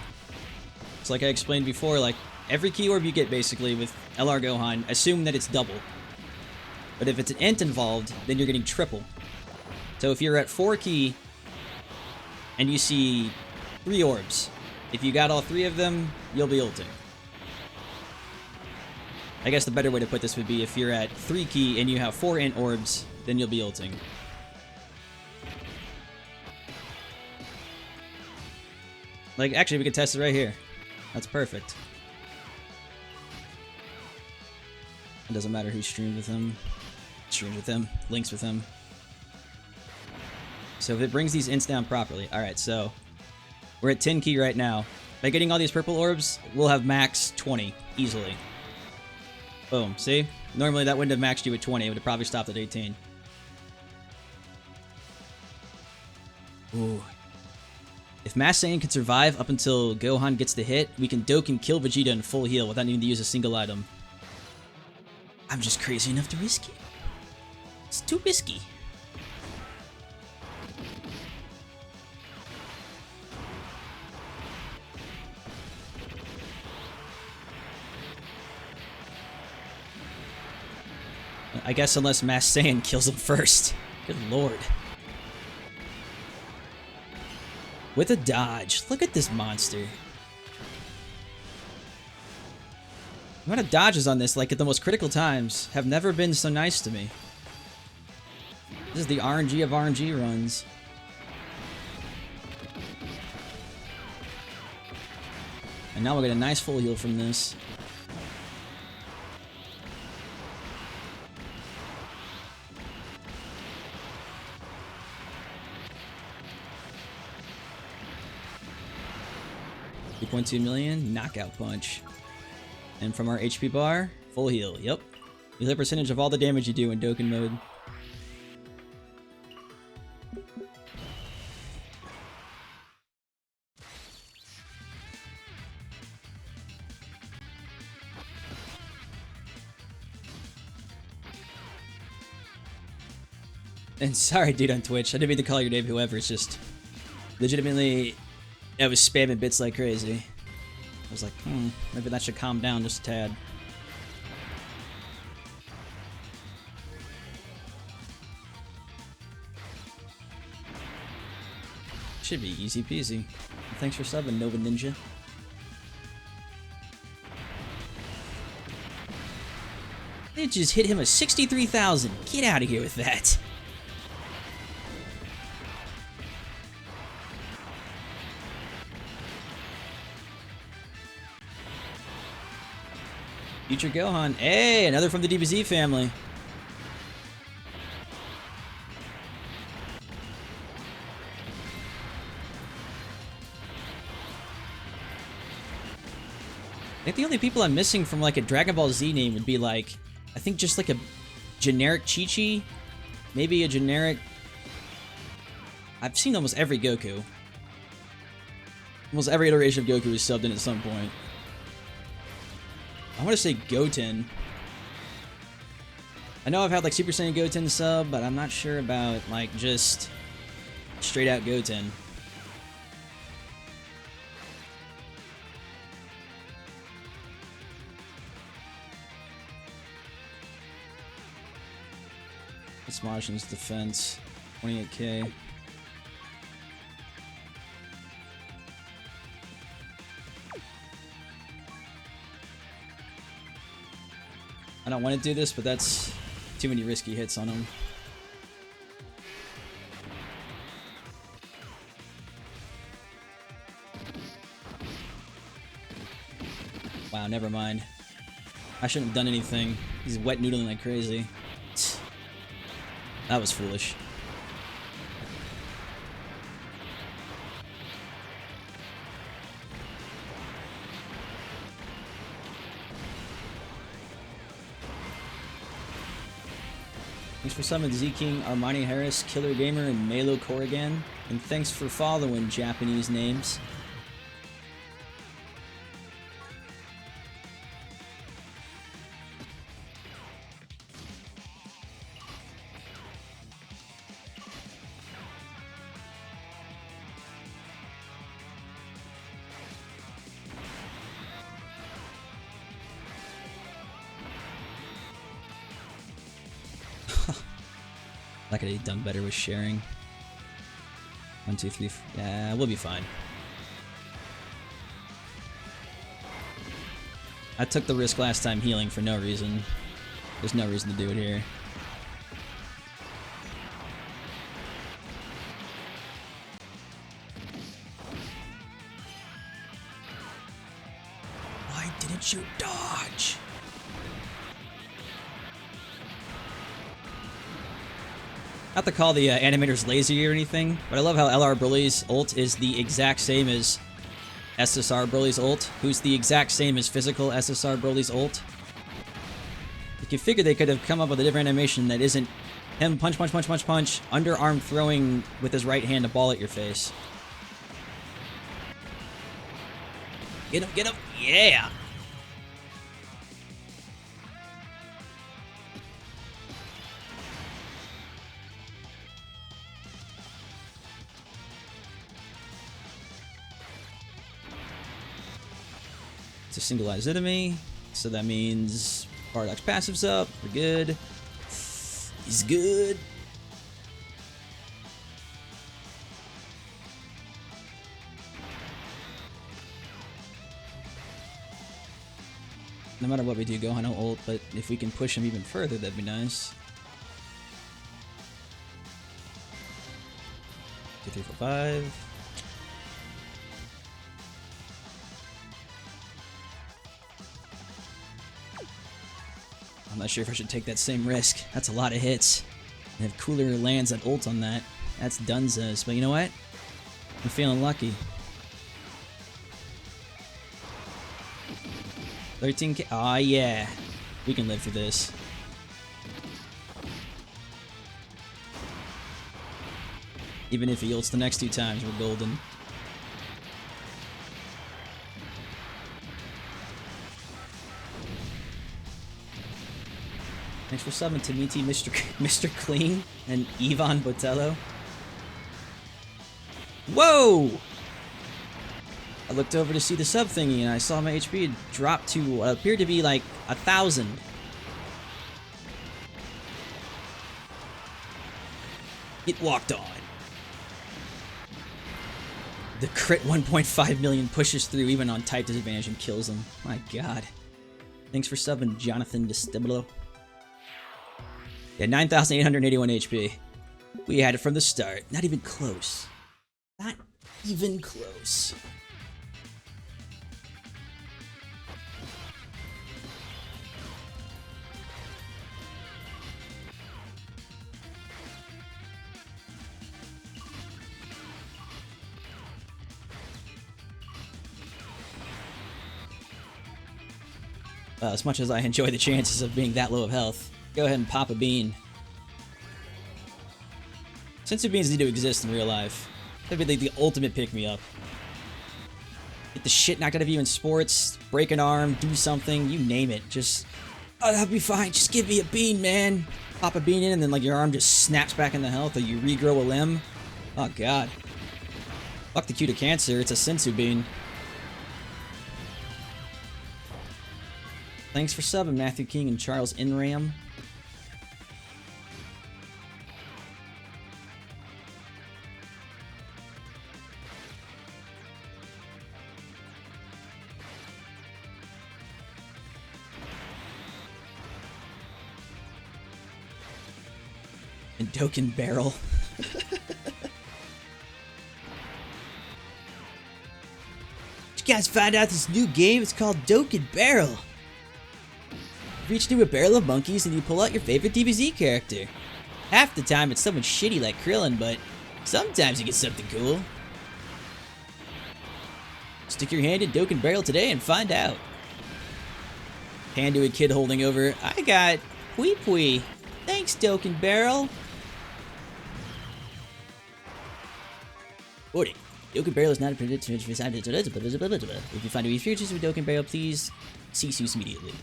Speaker 1: It's like I explained before, like, every ki orb you get, basically, with LR Gohan, assume that it's double. But if it's an INT involved, then you're getting triple. So if you're at 4 ki, and you see 3 orbs, if you got all 3 of them, you'll be ulting. I guess the better way to put this would be if you're at 3 ki and you have 4 INT orbs, then you'll be ulting. Like, actually, we could test it right here. That's perfect. It doesn't matter who streamed with him. Streamed with him. Links with him. So if it brings these ints down properly. Alright, so we're at 10 ki right now. By getting all these purple orbs, we'll have max 20 easily. Boom, see? Normally that wouldn't have maxed you at 20, it would have probably stopped at 18. Ooh. If Mass Saiyan can survive up until Gohan gets the hit, we can Dokkan kill Vegeta in full heal without needing to use a single item. I'm just crazy enough to risk it. It's too risky. I guess unless Mass Saiyan kills him first. Good lord. With a dodge. Look at this monster. The amount of dodges on this, like at the most critical times, have never been so nice to me. This is the RNG of RNG runs. And now we'll get a nice full heal from this. $2.2 million, knockout punch. And from our HP bar, full heal. Yep. Heal the percentage of all the damage you do in Dokkan mode. And sorry, dude, on Twitch. I didn't mean to call your name whoever. It's just legitimately, I was spamming bits like crazy. I was like, maybe that should calm down just a tad. Should be easy peasy. Thanks for subbing, Nova Ninja. It just hit him a 63,000. Get out of here with that. Future Gohan. Hey, another from the DBZ family. I think the only people I'm missing from like a Dragon Ball Z name would be like, I think just like a generic Chi-Chi, maybe a generic... I've seen almost every Goku. Almost every iteration of Goku is subbed in at some point. I want to say Goten. I know I've had like Super Saiyan Goten sub, but I'm not sure about like just straight out Goten. What's Majin's defense? 28k. I don't want to do this, but that's too many risky hits on him. Wow, never mind. I shouldn't have done anything. He's wet noodling like crazy. That was foolish. Thanks for summoning Z-King, Armani Harris, Killer Gamer, and Melo Corrigan. And thanks for following Japanese names. I could have done better with sharing. 1, 2, 3, 4. Yeah, we'll be fine. I took the risk last time healing for no reason. There's no reason to do it here. Why didn't you dodge? Not to call the animators lazy or anything, but I love how LR Broly's ult is the exact same as SSR Broly's ult, who's the exact same as physical SSR Broly's ult. You can figure they could have come up with a different animation that isn't him punch, punch, punch, punch, punch, underarm throwing with his right hand a ball at your face. Get him, get him, yeah! It's a singleized enemy, so that means Bardock's passive's up. We're good. He's good. No matter what we do, Gohan will ult, but if we can push him even further, that'd be nice. 2, 3, 4, 5. I'm not sure if I should take that same risk. That's a lot of hits. And if Cooler lands that ult on that, that's dunzas. But you know what? I'm feeling lucky. 13k. Aw, yeah. We can live through this. Even if he ults the next 2 times, we're golden. Thanks for subbing to Meaty Mr. Clean and Ivan Botello. Whoa! I looked over to see the sub thingy and I saw my HP drop to what appeared to be like 1,000. It walked on. The crit 1.5 million pushes through even on type disadvantage and kills them. My god. Thanks for subbing, Jonathan DeStibolo. Yeah, 9,881 HP. We had it from the start. Not even close. Not even close. as much as I enjoy the chances of being that low of health. Go ahead and pop a bean. Senzu beans need to exist in real life. That'd be like the ultimate pick-me-up. Get the shit knocked out of you in sports, break an arm, do something, you name it. Just, oh, that'll be fine. Just give me a bean, man. Pop a bean in, and then like your arm just snaps back into health, or you regrow a limb. Oh god. Fuck the cue to cancer. It's a senzu bean. Thanks for subbing, Matthew King and Charles Inram. And Dokkan Barrel. Did you guys find out this new game? It's called Dokkan Barrel. You reach through a barrel of monkeys and you pull out your favorite DBZ character. Half the time it's someone shitty like Krillin, but sometimes you get something cool. Stick your hand in Dokkan Barrel today and find out. Hand to a kid holding over. I got Pui Pui. Thanks, Dokkan Barrel. Warning. Dokkan Barrel is not permitted to if you find any features with Dokkan Barrel, please cease use immediately.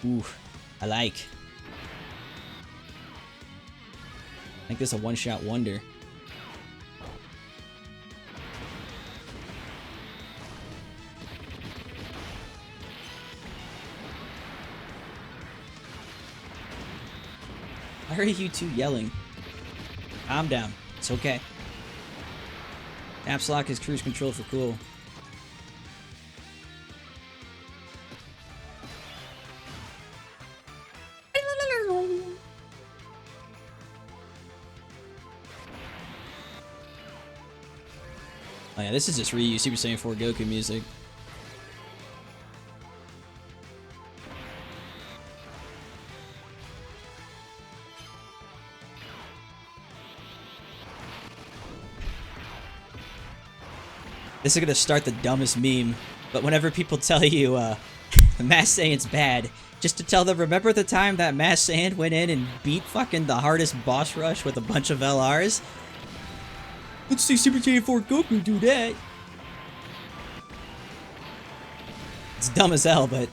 Speaker 1: Ooh, I like. Make this a one-shot wonder. Why are you two yelling? Calm down. It's okay. Caps lock is cruise control for cool. Oh yeah, this is just Ryu Super Saiyan 4 Goku music. This is gonna start the dumbest meme, but whenever people tell you Mass Saiyan's bad, just to tell them, remember the time that Mass Saiyan went in and beat fucking the hardest boss rush with a bunch of LRs? Let's see Super Saiyan 4 Goku do that. It's dumb as hell, but...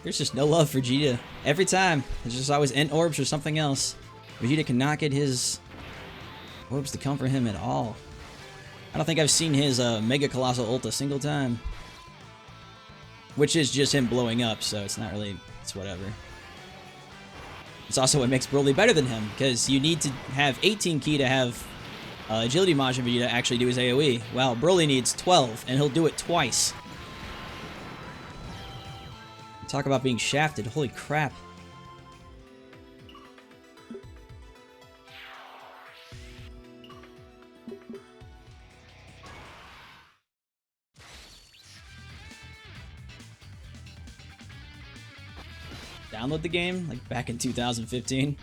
Speaker 1: There's just no love for Vegeta. Every time, there's just always Ent orbs or something else. Vegeta cannot get his orbs to come for him at all. I don't think I've seen his Mega Colossal ult a single time. Which is just him blowing up, so it's not really, it's whatever. It's also what makes Broly better than him, because you need to have 18 ki to have Agility Majin Vegeta actually do his AoE. Well, Broly needs 12, and he'll do it twice. Talk about being shafted, holy crap. Download the game, like back in 2015.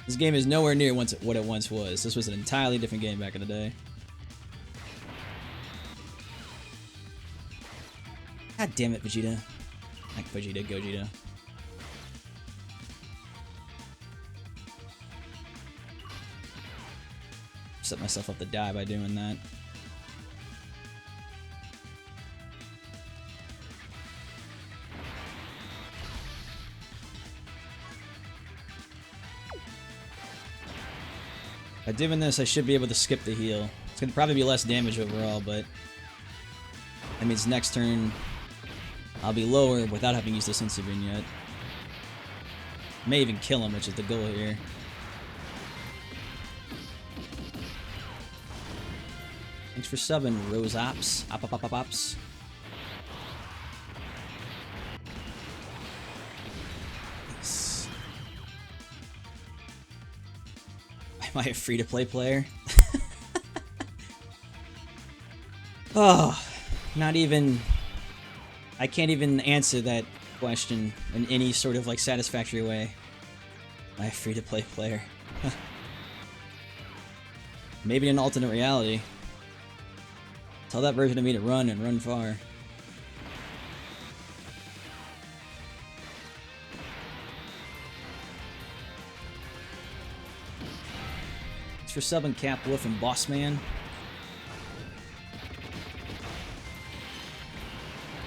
Speaker 1: This game is nowhere near what it once was. This was an entirely different game back in the day. God damn it, Vegeta. Like Vegeta, Gogeta. Set myself up to die by doing that. By doing this, I should be able to skip the heal. It's going to probably be less damage overall, but that means next turn I'll be lower without having used the Senzu Bean yet. May even kill him, which is the goal here. Thanks for subbing, Rose Ops. Ops. Nice. Am I a free-to-play player? Oh, not even... I can't even answer that question in any sort of, like, satisfactory way. Am I a free-to-play player? Maybe in an alternate reality. Tell that version of me to run and run far. Thanks for subbing Cap Wolf and Boss Man.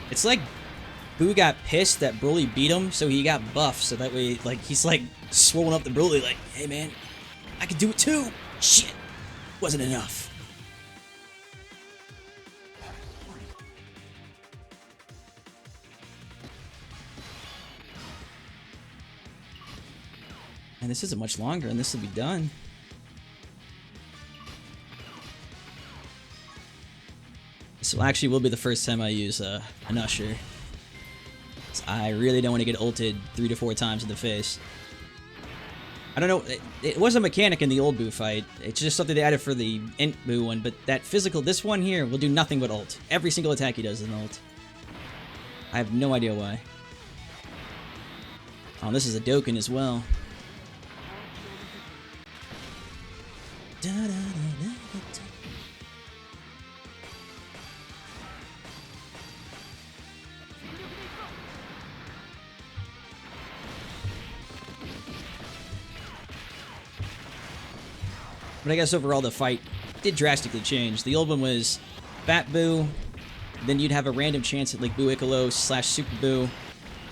Speaker 1: It's like Boo got pissed that Broly beat him, so he got buff, so that way, like, he's like swollen up the Broly, like, hey man, I can do it too! Shit! Wasn't enough. And this isn't much longer, and this will be done. This actually will be the first time I use an Usher. I really don't want to get ulted 3 to 4 times in the face. I don't know, it was a mechanic in the old Boo fight. It's just something they added for the INT Boo one, but that physical, this one here, will do nothing but ult. Every single attack he does is an ult. I have no idea why. Oh, this is a Dokkan as well. But I guess overall the fight did drastically change. The old one was Fat Boo, then you'd have a random chance at like Boo Icolo / Super Boo,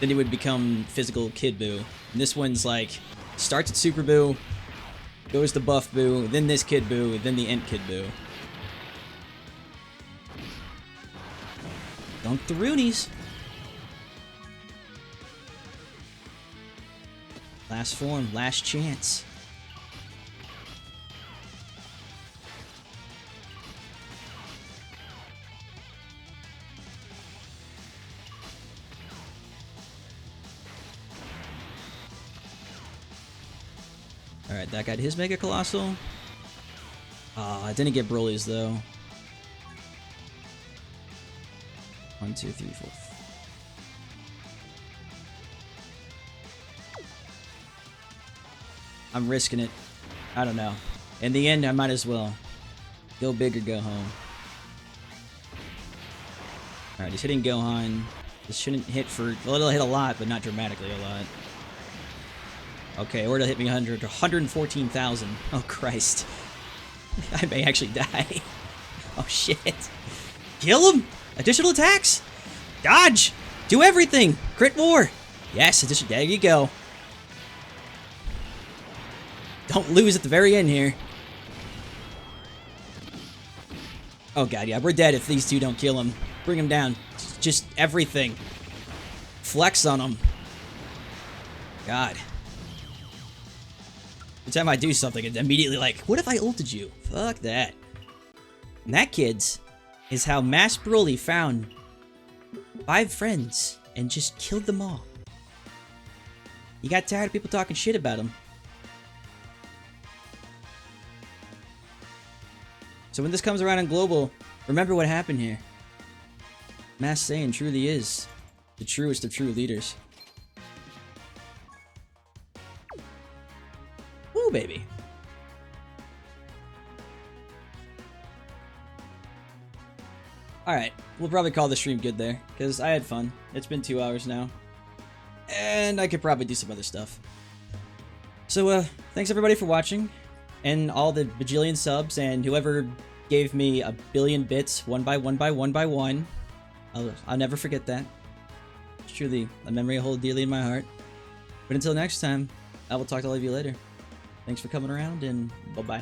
Speaker 1: then it would become physical Kid Boo. And this one's like, starts at Super Boo, goes to Buff Boo, then this Kid Boo, then the INT Kid Boo. Dunk the Roonies. Last form, last chance. Alright, that got his Mega Colossal. I didn't get Broly's though. 1, 2, 3, 4. I'm risking it. I don't know. In the end, I might as well. Go big or go home. Alright, he's hitting Gohan. This shouldn't hit for... Well, it'll hit a lot, but not dramatically a lot. Okay, or it'll hit me 114,000. Oh, Christ. I may actually die. Oh, shit. Kill him! Additional attacks! Dodge! Do everything! Crit war! Yes, addition. There you go. Don't lose at the very end here. Oh, God, yeah. We're dead if these two don't kill him. Bring him down. Just everything. Flex on him. God. Every time I do something, it's immediately like, what if I ulted you? Fuck that. And that, kids, is how Mass Broly found 5 friends and just killed them all. He got tired of people talking shit about him. So when this comes around on Global, remember what happened here. Mass Saiyan truly is the truest of true leaders. Woo, baby. Alright, we'll probably call the stream good there, because I had fun. It's been 2 hours now. And I could probably do some other stuff. So, thanks everybody for watching, and all the bajillion subs, and whoever gave me a billion bits, one by one by one by one. I'll never forget that. It's truly a memory I hold dearly in my heart. But until next time, I will talk to all of you later. Thanks for coming around, and bye-bye.